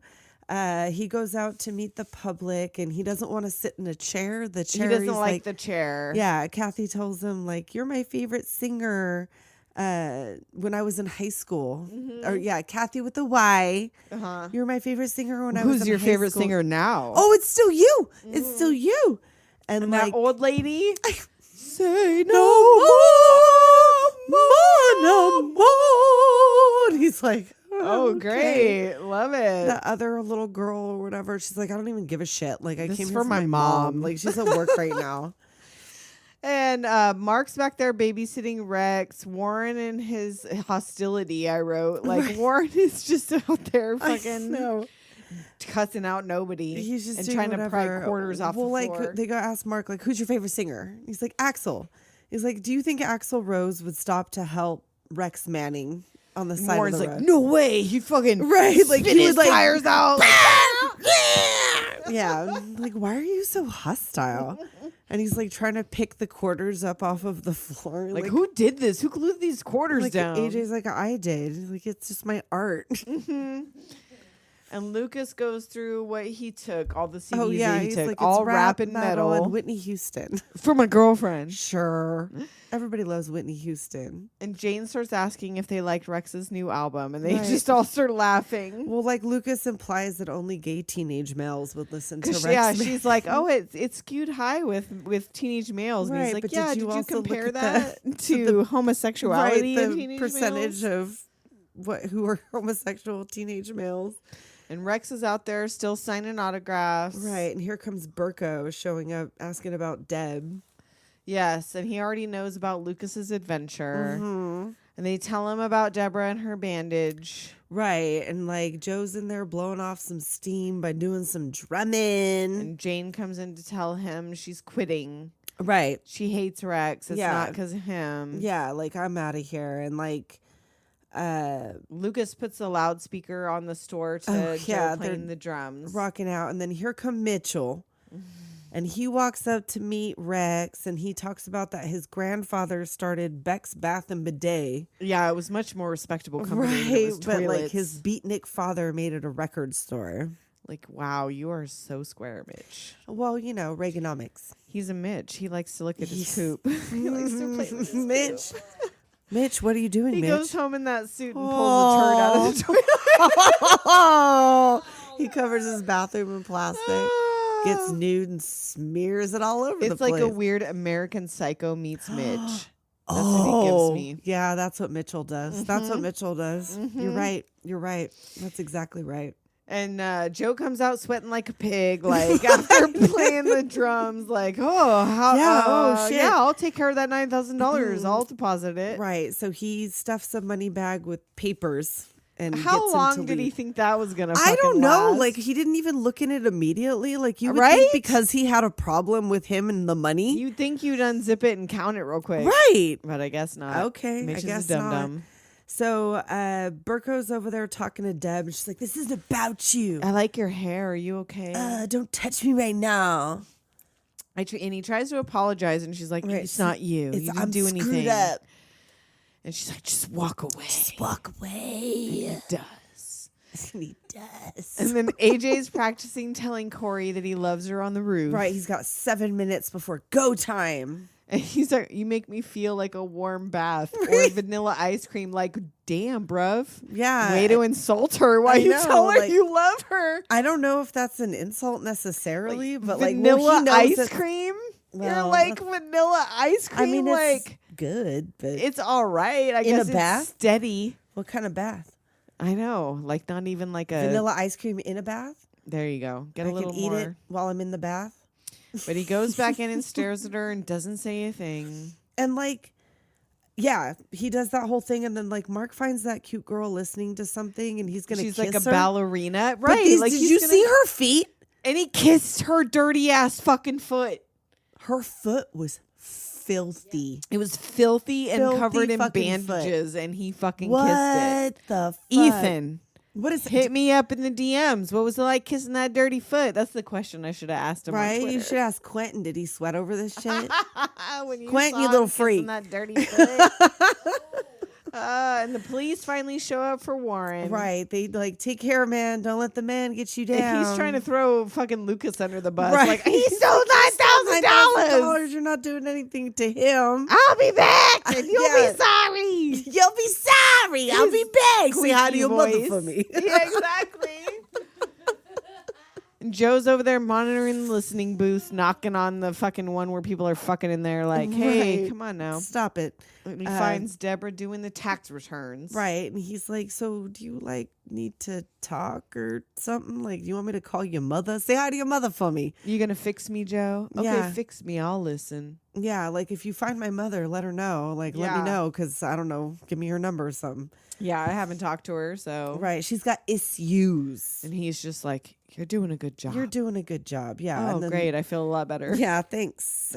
He goes out to meet the public, and he doesn't want to sit in a chair. The He chair. doesn't he's like the chair. Yeah, Kathy tells him, like, you're my favorite singer when I was in high school. Or, yeah, Kathy with the Y. Uh-huh. You're my favorite singer when I was Who's in your high favorite school. singer now? Oh, it's still you. It's still you. And, and like, that old lady? say no more, Mon Amour. He's like, Oh, okay. great. Love it. The other little girl or whatever, she's like, I don't even give a shit. Like, I This came is here for my mom. Like, she's at work right now. And Mark's back there babysitting Rex. Warren and his hostility, I wrote. Like, Right. Warren is just out there I fucking know. cussing out nobody. He's just and doing trying to pry whatever. quarters off well, the like, floor. they go ask Mark, like, who's your favorite singer? He's like, Axl. He's like, do you think Axl Rose would stop to help Rex Manning on the side Warren's of the like, road? no way. He fucking Right, like, spit he his would, like, tires out. Yeah. Like, why are you so hostile? And he's like trying to pick the quarters up off of the floor. Like, who did this? Who glued these quarters like down? AJ's like, I did. Like, it's just my art. And Lucas goes through what he took, all the CDs Oh yeah, that he he's took, like, it's all rap, and metal, metal. and Whitney Houston. For my girlfriend. Sure, everybody loves Whitney Houston. And Jane starts asking if they liked Rex's new album, and they Right. just all start laughing. Well, like Lucas implies that only gay teenage males would listen to Rex. Yeah, Manning. she's like, oh, it's skewed high with teenage males. And Right, he's like, but yeah, did did you you also look compare at that to homosexuality right, in the teenage percentage males? of who are homosexual teenage males. And Rex is out there still signing autographs. Right, and here comes Burko showing up, asking about Deb. Yes, and he already knows about Lucas's adventure. Mm-hmm. And they tell him about Deborah and her bandage. Right, and like Joe's in there blowing off some steam by doing some drumming. And Jane comes in to tell him she's quitting. Right. She hates Rex. It's Yeah. not because of him. Yeah, like I'm out of here. And like Lucas puts a loudspeaker on the store to Oh, Joe yeah, playing they're the drums. rocking out, and then here come Mitchell. And he walks up to meet Rex, and he talks about that his grandfather started Beck's Bath and Bidet. Yeah, it was much more respectable company. Than it Right, was but like toilets. his beatnik father made it a record store. Like, wow, you are so square, Mitch. Well, you know, Reaganomics. He's a Mitch. He likes to look at his He's- poop. He likes to play with his Mitch. poop. Mitch, what are you doing, He Mitch? goes home in that suit and pulls a turd out of the toilet. Oh, he covers his bathroom in plastic, gets nude and smears it all over the It's place. like a weird American Psycho meets Mitch. That's oh, what he gives me. Yeah, that's what Mitchell does. That's what Mitchell does. You're Mhm. right. You're right. That's exactly right. And Joe comes out sweating like a pig, like after playing the drums, like, shit. Yeah, I'll take care of that $9,000. I'll deposit it. Right. So he stuffs a money bag with papers. And how long did he think that was gonna? I don't know. Last? Like he didn't even look in it immediately. Like you would right? think because he had a problem with him and the money. You'd think you'd unzip it and count it real quick, right? But I guess not. Okay, Mitch I guess is a not. dum-dum. So Burko's over there talking to Deb, and she's like, "This isn't about you. I like your hair. Are you okay? Don't touch me right now." And he tries to apologize, and she's like, Right. "It's not you. You didn't do anything." Screwed up. And she's like, "Just walk away." Just walk away. He does. He does. And then AJ's practicing telling Corey that he loves her on the roof. Right, he's got 7 minutes before go time. And he's like, "You make me feel like a warm bath or vanilla ice cream." Like, damn, bruv. Yeah. Way to insult her while you tell her you love her. I don't know if that's an insult necessarily, but vanilla he knows ice cream? You're Well, like vanilla ice cream? I mean, like, it's good, but it's all right. I guess a bath? it's steady. What kind of bath? I know. Like, not even like a... Vanilla ice cream in a bath? There you go. Get I a little can eat more. it while I'm in the bath. But he goes back in and stares at her and doesn't say a thing. And yeah, he does that whole thing, and then Mark finds that cute girl listening to something, and he's gonna She's kiss like a her. ballerina, But right? Like, did he's you gonna- see her feet? And he kissed her dirty ass fucking foot. Her foot was filthy. It was filthy and Filthy covered in fucking bandages, and he fucking What kissed it. the fuck? Ethan, what is hit me up in the DMs. What was it like kissing that dirty foot? That's the question I should have asked him. Right? on You Twitter. should ask Quentin. Did he sweat over this shit? When you Quentin, saw you him little kissing freak. That dirty foot. And the police finally show up for Warren. Right. They take care, man. Don't let the man get you down. And he's trying to throw fucking Lucas under the bus. Right. Like, he stole $9,000. $9,000. You're not doing anything to him. I'll be back, and you'll Yeah. be sorry. You'll be sorry. I'll be back. Say hi to your mother voice. for me. Yeah, exactly. And Joe's over there monitoring the listening booth, knocking on the fucking one where people are fucking in there like, hey, Right. come on now. Stop it. And he finds Deborah doing the tax returns. Right. And he's like, so do you need to talk or something? Do you want me to call your mother? Say hi to your mother for me. You gonna fix me, Joe? Okay, Yeah. fix me. I'll listen. Yeah. If you find my mother, let her know. Let Yeah. me know. Cause I don't know. Give me her number or something. Yeah, I haven't talked to her, so. Right. She's got issues. And he's just like, you're doing a good job. You're doing a good job. Yeah. Oh, and then, great. I feel a lot better. Yeah, thanks.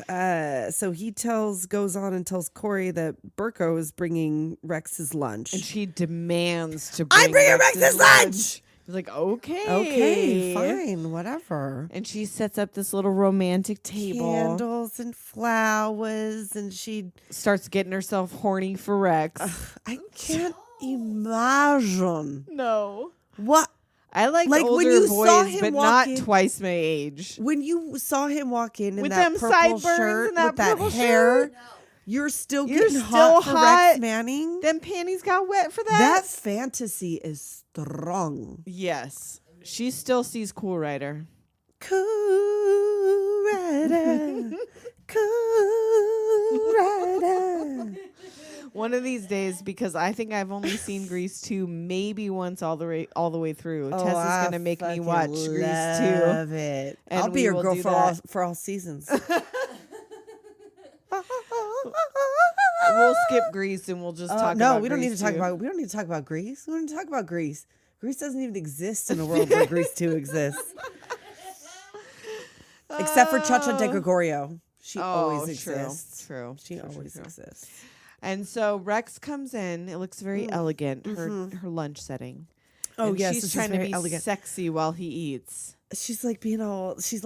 So he goes on and tells Corey that Burko is bringing Rex his lunch. And she demands to bring I'm bringing Rex's lunch! He's like, okay. Okay, fine, whatever. And she sets up this little romantic table. Candles and flowers, and she Starts getting herself horny for Rex. I can't imagine No. what I like when older you boys, saw him but walk not in- twice my age. when you saw him walk in With that them purple sideburns shirt and that with that purple hair. shirt? You're still You're getting still hot for hot. Rex Manning. Them panties got wet for that? That fantasy is strong. Yes. She still sees Cool Rider. Cool Rider, Cool Rider. One of these days, because I think I've only seen Grease 2 maybe once all the way through. Oh, Tessa's going to make me watch Grease 2. Love it. And I'll be we your will girl do for all seasons. We'll skip Grease and we'll just talk no, about we don't need Grease to talk 2. about. We don't need to talk about Grease. We don't need to talk about Grease. Grease doesn't even exist in a world where Grease 2 exists. Except for Cha Cha De Gregorio. She always exists. True. She always exists. And so Rex comes in. It looks very elegant, her lunch setting. Oh, And yes, she's this is trying to very be elegant. sexy while he eats. She's being all. She's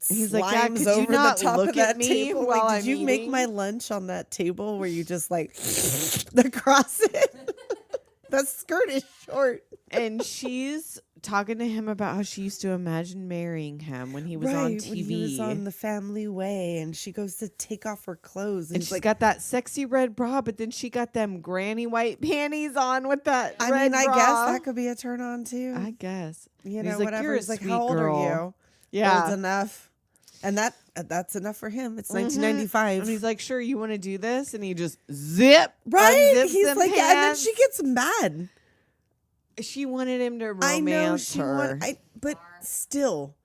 He's like, yeah, slimes could you over not the top look of that at me table. while Did I'm you make eating? my lunch on that table where you just across it? That skirt is short. And she's talking to him about how she used to imagine marrying him when he was on TV. When he was on The Family Way, and she goes to take off her clothes, and she's got that sexy red bra, but then she got them granny white panties on with that I red mean, I bra. guess that could be a turn on too. I guess. You And know, he's like, whatever. "You're a He's like, sweet how old girl." are you? Yeah. Old enough. And that's enough for him. It's 1995. And he's like, sure, you want to do this? And he just zip. right? unzips He's them like, and then pants. she gets mad. She wanted him to romance I know she her. but still,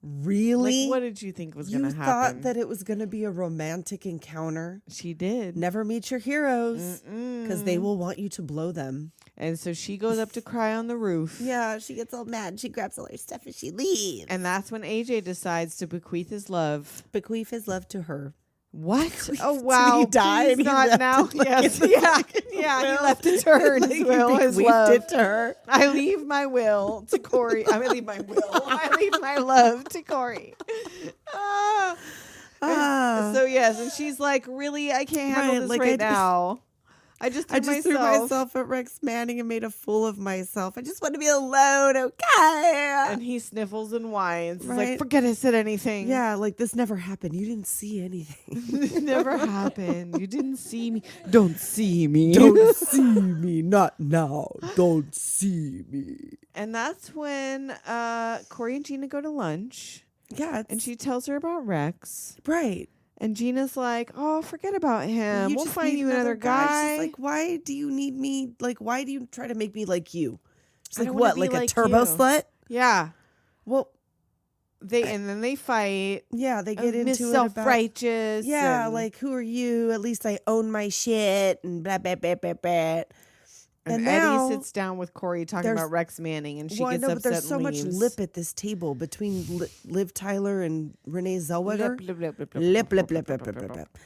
really? Like, what did you think was you going to happen? thought that it was going to be a romantic encounter? She did. Never meet your heroes because they will want you to blow them. And so she goes up to cry on the roof. Yeah, she gets all mad. She grabs all her stuff and she leaves. And that's when AJ decides to bequeath his love. Bequeath his love to her. What? Oh, wow. He died. Please He not left now. it, like, Yes. in the Yeah. fucking Yeah. He will. left it to her in his will. His bequeathed love. it to her. I leave my will to Corey. I leave my will. I leave my love to Corey. So yes, and she's like, really, I can't handle this Like, right now. I just threw threw myself at Rex Manning and made a fool of myself. I just want to be alone, okay? And he sniffles and whines. He's Right. like, forget I said anything. Yeah, like this never happened. You didn't see anything. It never happened. You didn't see me. Don't see me. Don't see me. Not now. Don't see me. And that's when Corey and Gina go to lunch. Yeah, And she tells her about Rex. right. And Gina's like, oh, forget about him. You We'll just find need you another guy. She's like, why do you need me? Like, why do you try to make me like you? She's I like, don't wanna what? be Like a like turbo you. slut? Yeah. Well, And then they fight. yeah, they get Miss into it about self-righteous. yeah, and, like who are you? At least I own my shit and blah blah blah blah blah. and now Eddie sits down with Corey talking there's- about Rex Manning, and she Well, I gets know, but upset there's so and much leaves. lip at this table between Liv Tyler and Renee Zellweger. Lip, lip, lip, Lip, lip, lip, lip, lip, lip, lip.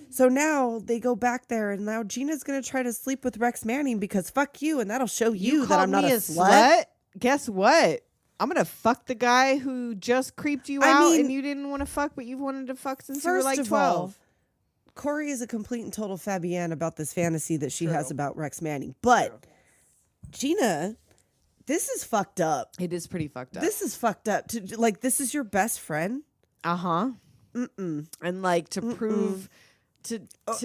So now they go back there, and now Gina's gonna try to sleep with Rex Manning because fuck you, and that'll show you that called I'm not me a slut. Guess what? I'm gonna fuck the guy who just creeped you I out, mean, and you didn't want to fuck, but you've wanted to fuck since you were First like of 12. all, Corey is a complete and total Fabienne about this fantasy that she has about Rex Manning, but Gina, this is fucked up. It is pretty fucked up. This is fucked up. Like, this is your best friend? Uh-huh. And like to prove to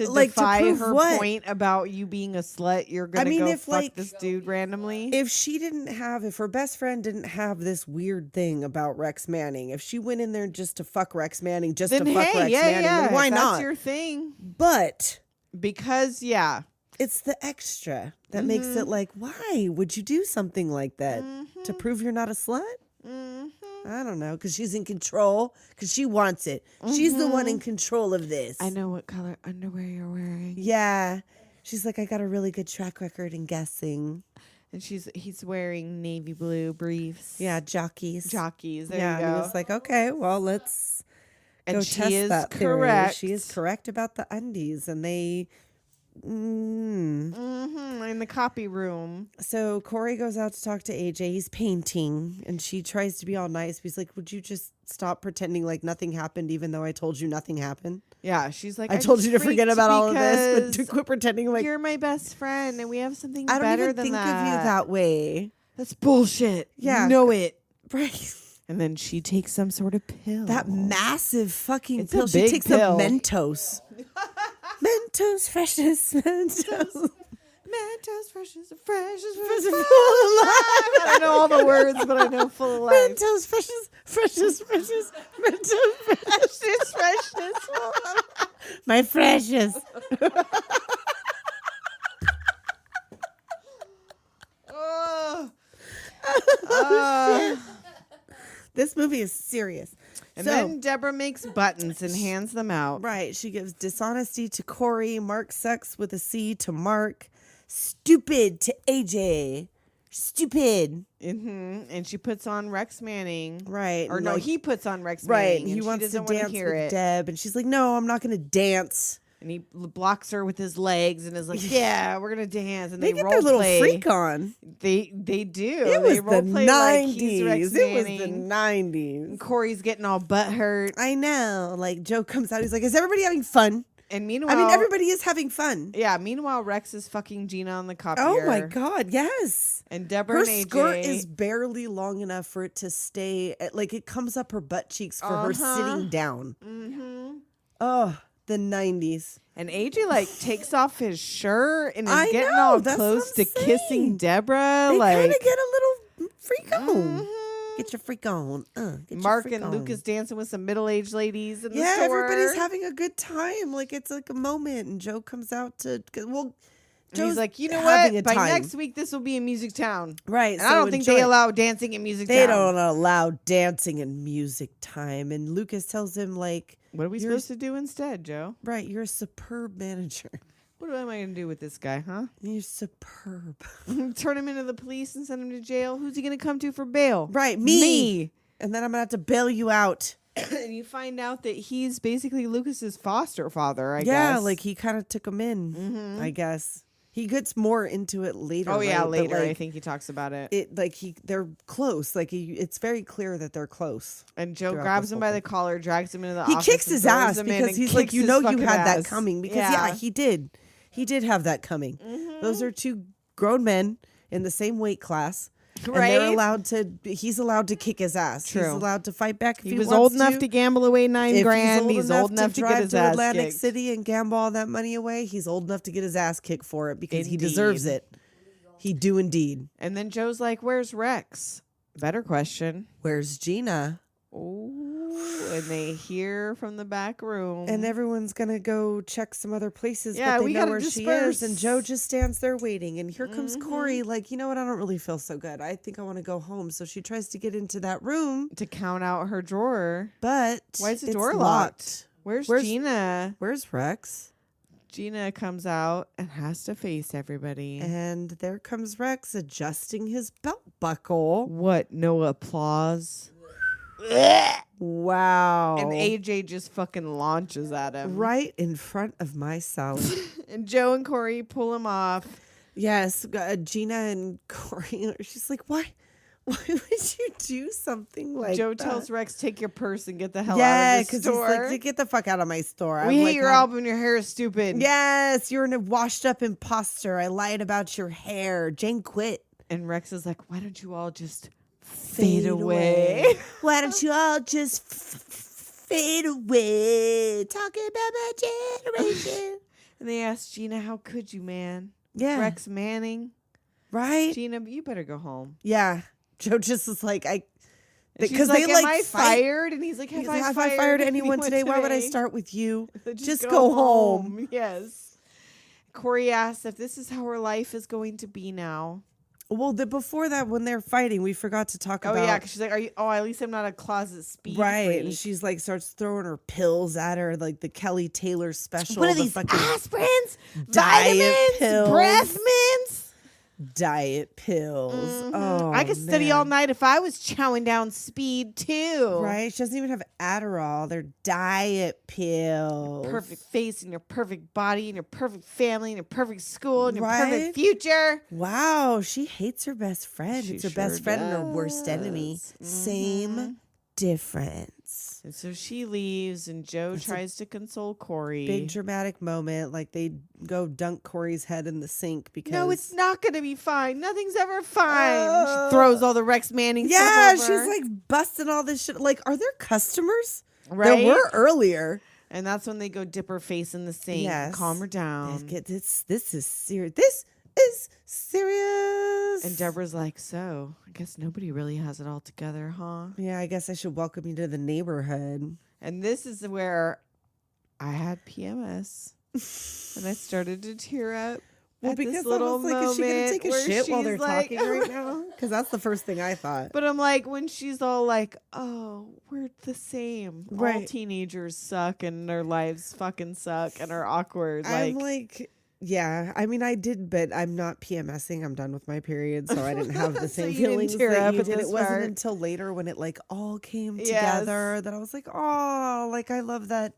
like, to defy prove her what? point about you being a slut, you're gonna mean, go if, fuck like, this dude randomly. If her best friend didn't have this weird thing about Rex Manning, if she went in there just to fuck Rex Manning, just then to fuck hey, Rex yeah, Manning, yeah, then why if that's not? your thing. But Because it's the extra that makes it like, why would you do something like that? To prove you're not a slut? I don't know, because she's in control, because she wants it. She's the one in control of this. I know what color underwear you're wearing. Yeah. She's like, I got a really good track record in guessing. And he's wearing navy blue briefs. Yeah, jockeys. Jockeys. There yeah, you go. and he was like, okay, well, let's and go she test is that theory. correct. She is correct about the undies, and they. In the copy room. So Corey goes out to talk to AJ. He's painting, and she tries to be all nice. He's like, would you just stop pretending like nothing happened, even though I told you nothing happened? Yeah, she's like, I told you to forget freaked about all of this, but because to quit pretending like you're my best friend and we have something I don't better even than think that. of you that way. That's bullshit. Yeah. You know it. Right. And then she takes some sort of pill. That massive fucking It's a pill. She big takes pill. a Mentos. Mentos freshness. Mentos. Mentos fresh as full of life. I don't know all the words, but I know full of life. Mentos freshness. Mentos Freshness. my freshest. This movie is serious. And So- then Deborah makes buttons and hands them out. Right. She gives dishonesty to Corey. Mark sucks with a C to Mark. Stupid to AJ. Stupid. And she puts on Rex Manning. Right. Or and no, like- he puts on Rex Right. Manning. He and wants she to doesn't want dance to hear with it. Deb. And she's like, no, I'm not going to dance. And he blocks her with his legs and is like, yeah, we're going to dance. And They they get role their little play. freak on. They do. It was they role the play 90s. like he's Rex It was the Manning. 90s. Corey's getting all butthurt. I know. Like, Joe comes out. He's like, is everybody having fun? And meanwhile, I mean, everybody is having fun. Yeah, meanwhile, Rex is fucking Gina on the copier. Oh, my God. Yes. And Deborah Her and AJ. skirt is barely long enough for it to stay. Like, it comes up her butt cheeks for her sitting down. Mm-hmm. Oh, the 90s. And AJ like takes off his shirt and is I getting know, all that's close what to I'm saying. kissing Deborah. They like kind of get a little freak on. Get your freak on. Get your Mark freak and on. Lucas dancing with some middle-aged ladies in the Yeah, store. everybody's having a good time. Like, it's like a moment. And Joe comes out to, well, And he's Joe's like, you know having what? a By time. next week, this will be in Music Town. Right. And I don't think they allow dancing in Music They Town. don't allow dancing in music time. And Lucas tells him, like, What are we you're supposed to do instead, Joe? right, you're a superb manager. What am I going to do with this guy, huh? You're superb. Turn him into the police and send him to jail? Who's he going to come to for bail? Right, me. And then I'm going to have to bail you out. And you find out that he's basically Lucas's foster father, I guess. Yeah, like he kind of took him in, I guess. He gets more into it later. Oh, yeah, right? But, later. I like, think he talks about it. they're close. Like it's very clear that they're close. And Joe throughout grabs this him whole by thing. the collar, drags him into the He office. kicks and his throws ass him in because and he's like, kicks you his know, you fucking had that ass. coming. Because yeah, he did. He did have that coming. Those are two grown men in the same weight class. And they're Right? allowed to. He's allowed to kick his ass. True. He's allowed to fight back if he He was wants old enough to gamble away $9 grand. He's old enough to get drive his to ass Atlantic kicked. City and gamble all that money away. He's old enough to get his ass kicked for it because he deserves Indeed. it. He do indeed. And then Joe's like, "Where's Rex?" Better question. Where's Gina? Oh, and they hear from the back room. And everyone's gonna go check some other places. Yeah, but they we know gotta where she disperse. is, and Joe just stands there waiting. And here comes Corey. Like, you know what? I don't really feel so good. I think I want to go home. So she tries to get into that room, to count out her drawer. but Why is the it's door locked? Where's Gina? Where's Rex? Gina comes out and has to face everybody. And there comes Rex adjusting his belt buckle. What? No applause? Wow. And AJ just fucking launches at him. right in front of my salad. And Joe and Corey pull him off. Yes, Gina and Corey. She's like, why? Why would you do something like Joe that? tells Rex, take your purse and get the hell yeah, out of the because he's store. like, get the fuck out of my store. We I'm hate like, your album. Your hair is stupid. Yes, you're a washed up imposter. I lied about your hair. Jane quit. And Rex is like, why don't you all just fade away? Why don't you all just fade away? Talking about my generation. And they ask Gina, how could you, man? Yeah. Rex Manning. Right? Gina, you better go home. Yeah. Joe just was like, And she's because like, they am like I fight. fired? And he's like, have, Have I I fired anyone today? Why would I today? start with you? Just go home. Yes. Corey asks if this is how her life is going to be now. Well, before that, when they're fighting, we forgot to talk Oh, about. yeah, because she's like, are you? Oh, at least I'm not a closet speed Right, freak. and she's like starts throwing her pills at her, like the Kelly Taylor special. What are the these fucking aspirins, diet vitamins, pills. breath mints? diet pills. Oh, I could study man. all night if I was chowing down speed too. Right? She doesn't even have Adderall. They're diet pills. Perfect face and your perfect body and your perfect family and your perfect school and your Right? perfect future. Wow, she hates her best friend. She It's her sure best friend and her worst enemy. does. Same difference. And so she leaves, and Joe tries to console Corey. Big dramatic moment. Like they go dunk Corey's head in the sink because No, it's not going to be fine. Nothing's ever fine. She throws all the Rex Manning yeah, stuff over. she's like busting all this shit. Like, are there customers? Right? There were earlier. And that's when they go dip her face in the sink, Yes. calm her down. This is serious. This is serious. And Deborah's like, so I guess nobody really has it all together, huh? Yeah, I guess I should welcome you to the neighborhood. And this is where I had PMS. And I started to tear up. Well, at because this I little was like, is she going to moment take a where shit while they're she's like- talking right now? Because that's the first thing I thought. But I'm like, when she's all like, oh, we're the same. All Right. teenagers suck and their lives fucking suck and are awkward. I'm like, yeah, I mean, I did, but I'm not PMSing. I'm done with my period, so I didn't have the So same you didn't feelings tear that up you at did. It this wasn't part. until later when it like all came Yes. together that I was like, oh, like I love that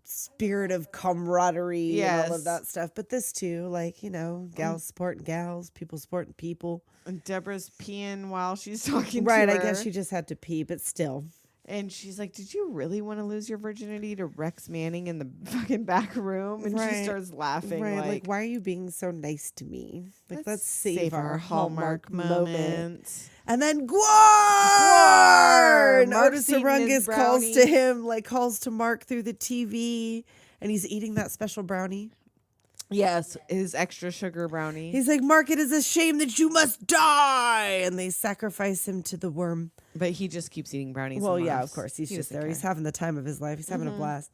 spirit of camaraderie and all Yes. of that stuff. But this too, like, you know, gals supporting gals, people supporting people. and Deborah's peeing while she's talking Right, to I her. guess she just had to pee, but still. And she's like, did you really want to lose your virginity to Rex Manning in the fucking back room? And she Right. starts laughing. Right, Like, like, why are you being so nice to me? Like, let's save our our Hallmark moment. And then Gwar! Mark's Otis eating his Arungus calls brownie. to him, like calls to Mark through the TV, and he's eating that special brownie. yes, his extra sugar brownie. He's like, Mark, it is a shame that you must die. And they sacrifice him to the worm. But he just keeps eating brownies. Well, and yeah, laughs. of course. He's He just doesn't there. He's care. having the time of his life. He's having a blast.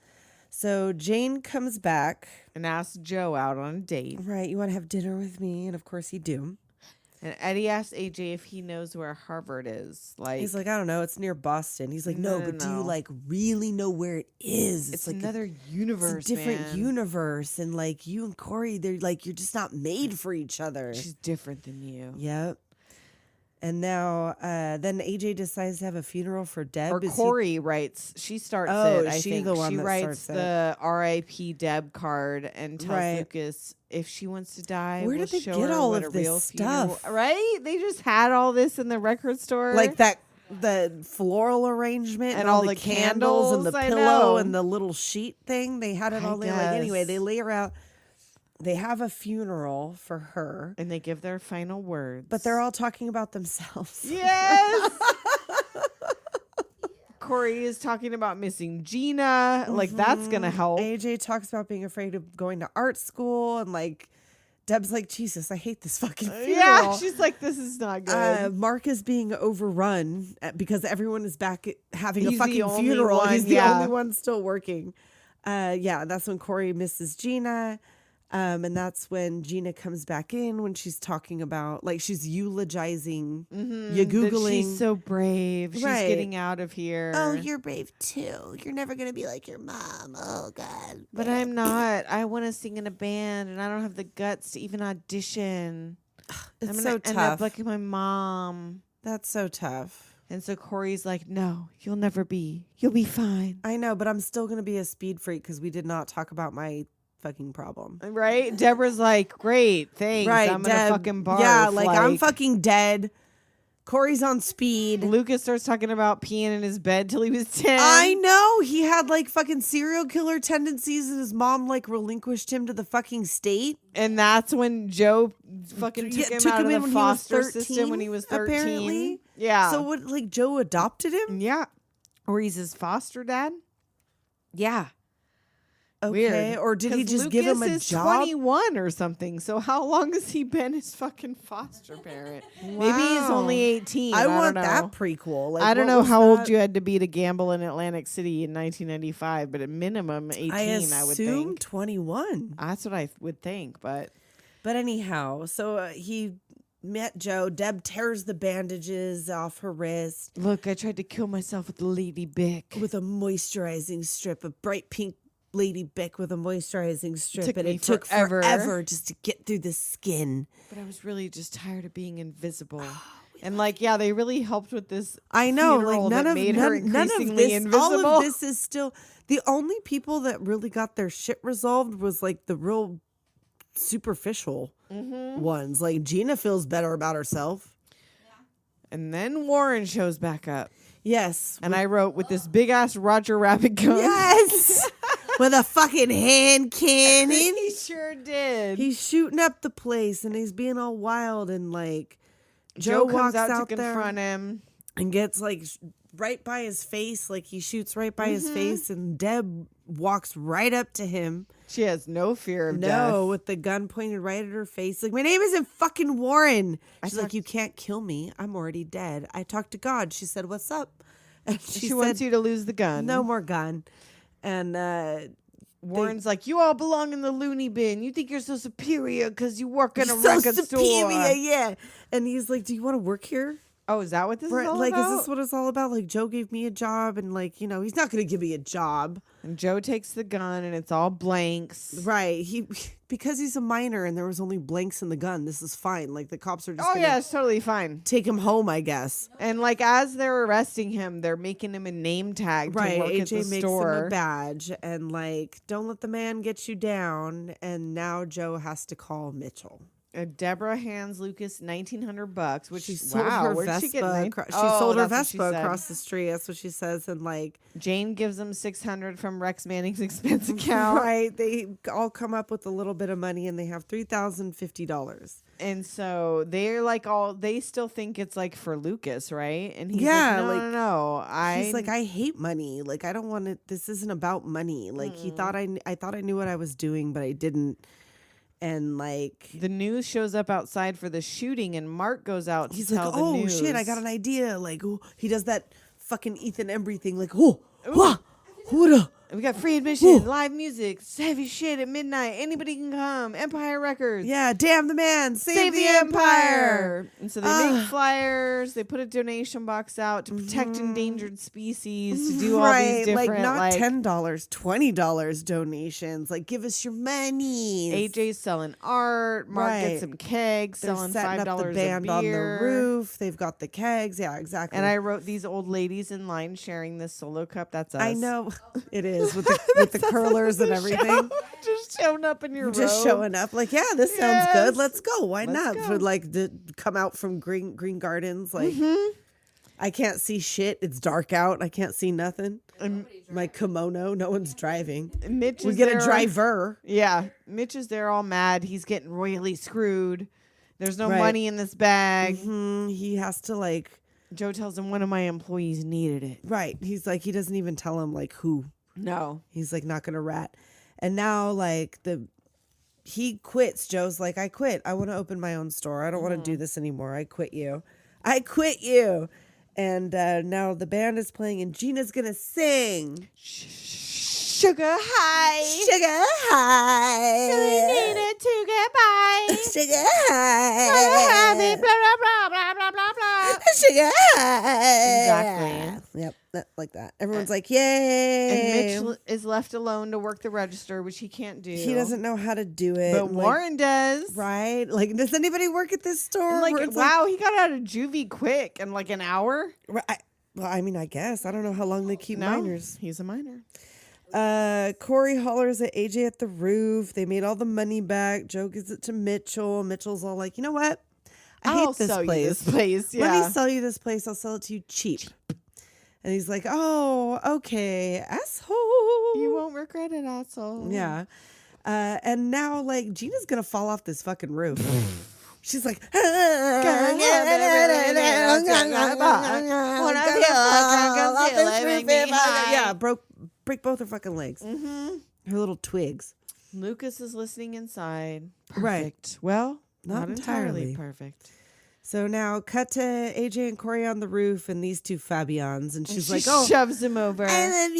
So Jane comes back. And asks Joe out on a date. Right, you want to have dinner with me? And of course he do. And Eddie asks AJ if he knows where Harvard is. Like, He's like, I don't know, it's near Boston. He's like, no, but do you like really know where it is? it's like another universe, it's a different man. universe. And like you and Corey, they're like, you're just not made for each other. She's different than you. Yep. And now, then AJ decides to have a funeral for Deb. Or Corey writes. She starts Oh, it. I she's think the one she that writes starts it. the R.I.P. Deb card and tells Right. Lucas if she wants to die. Where we'll did they show get her all what of a this real stuff? funeral- right? They just had all this in the record store, Like that, the floral arrangement And all the the candles and the candles, I pillow know. and the little sheet thing. They had it I all there. Like anyway, guess. they lay her out. They have a funeral for her, and they give their final words. but they're all talking about themselves. yes. Corey is talking about missing Gina. Like that's gonna help. AJ talks about being afraid of going to art school, and like Deb's like, Jesus, I hate this fucking funeral. Yeah, she's like, this is not good. Mark is being overrun because everyone is back having He's a the fucking only funeral. one, He's the yeah. only one still working. Yeah, that's when Corey misses Gina. And that's when Gina comes back in when she's talking about, like, she's eulogizing. You're That Googling. she's so brave. She's Right. getting out of here. Oh, you're brave too. You're never going to be like your mom. Oh, God. But I'm not. I want to sing in a band, and I don't have the guts to even audition. It's I'm so gonna end tough. up like my mom. That's so tough. And so Corey's like, no, you'll never be. You'll be fine. I know, but I'm still going to be a speed freak because we did not talk about my fucking problem. Right? Deborah's like, great, thanks. Right, I'm going to Deb. fucking barf. Yeah, like I'm fucking dead. Corey's on speed. Lucas starts talking about peeing in his bed till he was 10. I know. He had like fucking serial killer tendencies and his mom like relinquished him to the fucking state. And that's when Joe fucking took him out of in the when foster he was 13, system when he was 13. Apparently. Yeah. So what, like Joe adopted him? Yeah. Or he's his foster dad? Yeah. Okay. Weird. Or did he 'Cause just give him a Lucas is job? 21 or something. So how long has he been his fucking foster parent? Maybe he's only 18. I don't want know. that prequel. Like, I don't what know was how old that? you had to be to gamble in Atlantic City in 1995, but at minimum 18, I would assume think. 21. That's what I would think, but But anyhow, so he met Joe. Deb tears the bandages off her wrist look, I tried to kill myself with the Lady Bic. with a moisturizing strip, a bright pink Lady Bic with a moisturizing strip. Took and me it took forever. forever just to get through the skin. But I was really just tired of being invisible. And like, yeah, they really helped with this. I know, funeral like that none of made her none of increasingly this. invisible. All of this is still the only people that really got their shit resolved was like the real superficial ones. Like Gina feels better about herself. And then Warren shows back up, Yes, and I wrote with this big ass Roger Rabbit gun. yes, with a fucking hand cannon. He sure did. He's shooting up the place and he's being all wild and like Joe Joe comes walks out to there confront him. and gets like right by his face, like he shoots right by his face, and Deb walks right up to him. She has no fear of No, death. with the gun pointed right at her face. Like, my name isn't fucking Warren. She's like, talked- you can't kill me. I'm already dead. I talked to God. She said, what's up? And She wants you to lose the gun. no more gun. And Warren's like, you all belong in the loony bin. You think you're so superior because you work in a so record superior, store. yeah. And he's like, do you want to work here? Oh, is that what this is all Like, about? is this what it's all about? Like, Joe gave me a job, and like, you know, he's not going to give me a job. And Joe takes the gun, and it's all blanks. Right. Because he's a minor and there was only blanks in the gun. This is fine. Like, the cops are just Oh, going to yeah, it's totally fine. take him home, I guess. And like as they're arresting him, they're making him a name tag Right. to work at the AJ makes store. him a badge and like, don't let the man get you down. And now Joe has to call Mitchell. Deborah hands Lucas $1,900, which She sold wow, her where'd she get? Vespa. She Oh, sold her that's what she Vespa said. across the street. That's what she says. And like, Jane gives him $600 from Rex Manning's expense account, right, they all come up with a little bit of money and they have $3,050. and so they're like they still think it's like for Lucas, right? And he's Yeah, like, like, no. He's like, I hate money. Like, I don't want to. This isn't about money. Like, he thought I thought I knew what I was doing, but I didn't. And like, the news shows up outside for the shooting, and Mark goes out he's to like, tell the oh news. shit, I got an idea. Like, oh, he does that fucking Ethan Embry thing. Like, oh, wah, whoa, We got free admission, live music, heavy shit at midnight. Anybody can come. Empire Records. Yeah, damn the man. Save the Empire. empire. And so they make flyers. They put a donation box out to protect endangered species, to do all these different, like not $10, $20 donations. Like, give us your money. AJ's selling art. Mark Right. gets some kegs, They're selling setting $5 up the a band beer. on the roof. They've got the kegs. Yeah, exactly. And I wrote these old ladies in line sharing this solo cup. That's us. I know it is with the curlers and everything. Just showing up in your Just robe. showing up like, yeah, this sounds Yes. good. Let's go. Why Let's not? go. For like to come out from green gardens. Like, I can't see shit. It's dark out. I can't see nothing. My kimono. No one's driving. Mitch We is get a there- driver. Yeah, Mitch is there all mad. He's getting royally screwed. There's no Right. money in this bag. He has to like. Joe tells him one of my employees needed it. Right. He's like, he doesn't even tell him like who. No. He's like not gonna rat. And now like he quits. Joe's like, I quit. I want to open my own store. I don't want to do this anymore. I quit you. I quit you. And now the band is playing and Gina's gonna sing. Sugar high. Sugar high. Needed to get by. Sugar Happy, high. blah, blah, blah, blah, blah, blah. Sugar high. Exactly. Yep. Like that. Everyone's like, yay. And Mitch is left alone to work the register, which he can't do. He doesn't know how to do it. But and, like, Warren does. right? Like, does anybody work at this store? And where like, it's wow, he got out of juvie quick in like an hour. Well, I mean, I guess. I don't know how long they keep No, minors. he's a minor. Corey hollers at AJ at the roof. They made all the money back. Joe gives it to Mitchell. Mitchell's all like, you know what? I I'll hate this sell you place. this place. Let Yeah. me sell you this place. I'll sell it to you cheap. And he's like, oh, okay, asshole. You won't regret it, asshole. Yeah. And now, like, Gina's going to fall off this fucking roof. She's like, yeah, break both her fucking legs. Her little twigs. Lucas is listening inside. Right. Perfect. Well, Not not entirely entirely. perfect. So now cut to AJ and Corey on the roof and these two Fabians. And she's She like, oh, shoves him over. I love you.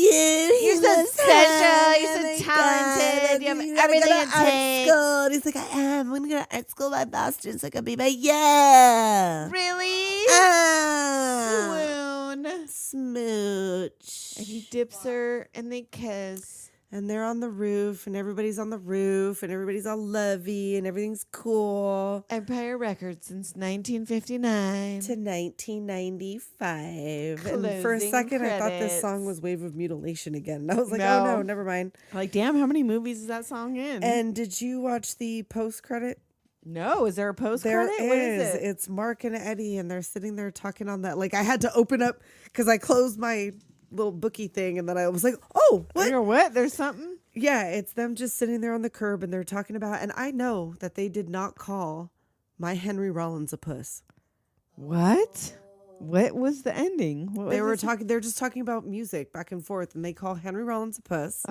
You're so special. You're so talented. You have everything it takes. School. And he's like, I am. I'm going to go to art school by Boston so I can be my, yeah. Really? Ah. Swoon. Smooch. And he dips her and they kiss. And they're on the roof and everybody's on the roof and everybody's all lovey and everything's cool. Empire Records since 1959. To 1995. And for a Closing second, I thought this credits. song was Wave of Mutilation again. And I was like, No. oh no, never mind. Like, damn, how many movies is that song in? And did you watch the post credit? no, is there a post There credit? What is it? It's Mark and Eddie, and they're sitting there talking on that. Like, I had to open up because I closed my little bookie thing, and then I was like, oh, what? You're what? There's something? Yeah, it's them just sitting there on the curb, and they're talking about, and I know that they did not call my Henry Rollins a puss. What? What was the ending? What They was were it? talking. They're just talking about music back and forth, and they call Henry Rollins a puss,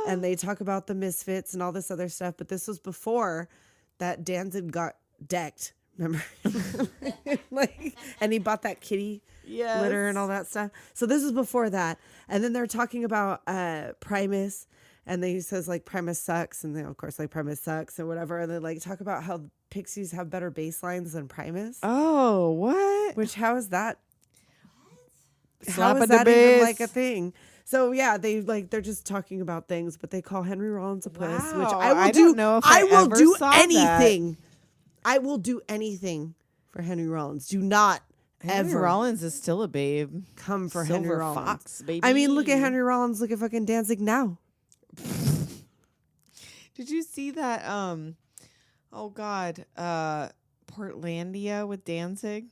and they talk about the Misfits and all this other stuff. But this was before that Danzig got decked. Remember, like, and he bought that kitty litter and all that stuff. So this is before that, and then they're talking about Primus, and they says like Primus sucks, and then of course like Primus sucks and whatever, and they like talk about how Pixies have better bass lines than Primus. Oh, what? Which how is that? Slap How at is the that even bass. like a thing? So yeah, they're just talking about things, but they call Henry Rollins a puss, which Wow, I will I do. don't know if I I will ever do saw that. anything. I will do anything for Henry Rollins. Do not Henry ever Rollins is still a babe. come for Silver Henry Rollins. Fox, baby. I mean, look at Henry Rollins. Look at fucking Danzig now. Did you see that? Oh God, Portlandia with Danzig.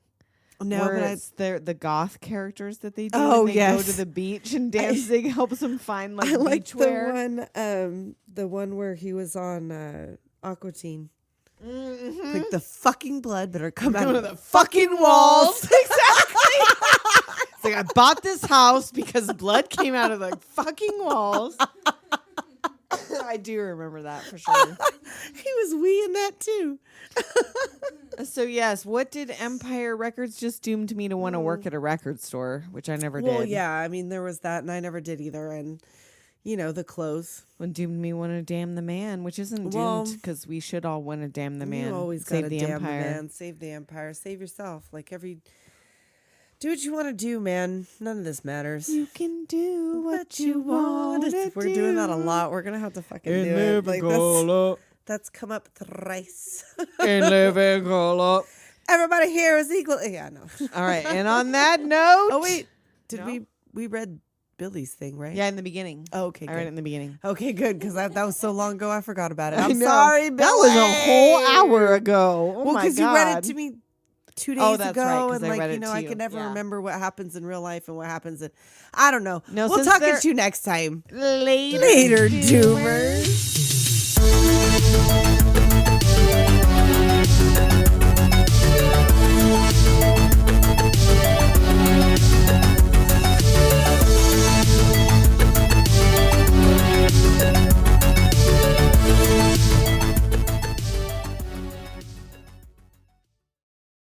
No, where but it's the goth characters that they do. Oh, and they go yes. to the beach and Danzig helps them find like I like beachwear. the one where he was on Aqua Teen. Mm-hmm. Like the fucking blood better come out Go of to the fucking walls. It's like I bought this house because blood came out of the fucking walls. I do remember that for sure. He was weeing that too. So yes, what did Empire Records just doomed me to want to work at a record store, which I never Well, did. yeah, I mean there was that, and I never did either. And the clothes. When doomed me want to damn the man, which isn't Well, doomed because we should all want to damn the man. You always save gotta the damn empire. the man, save the empire, save yourself. Do what you want to do, man. None of this matters. You can do what you want to do. We're doing that a lot. We're gonna have to fucking do it. That's come up thrice. Everybody here is equal. Yeah, no. All right, and on that note, Oh wait, did we read Billy's thing, right? Yeah, in the beginning. Oh, okay, I read it in the beginning. Okay, good, because that was so long ago, I forgot about it. I I'm know. sorry, Billy. That was a whole hour ago. Oh Well, my because god! you read it to me 2 days that's ago, right, 'cause and I read it to I you. can never Yeah. remember what happens in real life and what happens in. I don't know. No, we'll since talk they're- at you next time. Later, Later, doomers.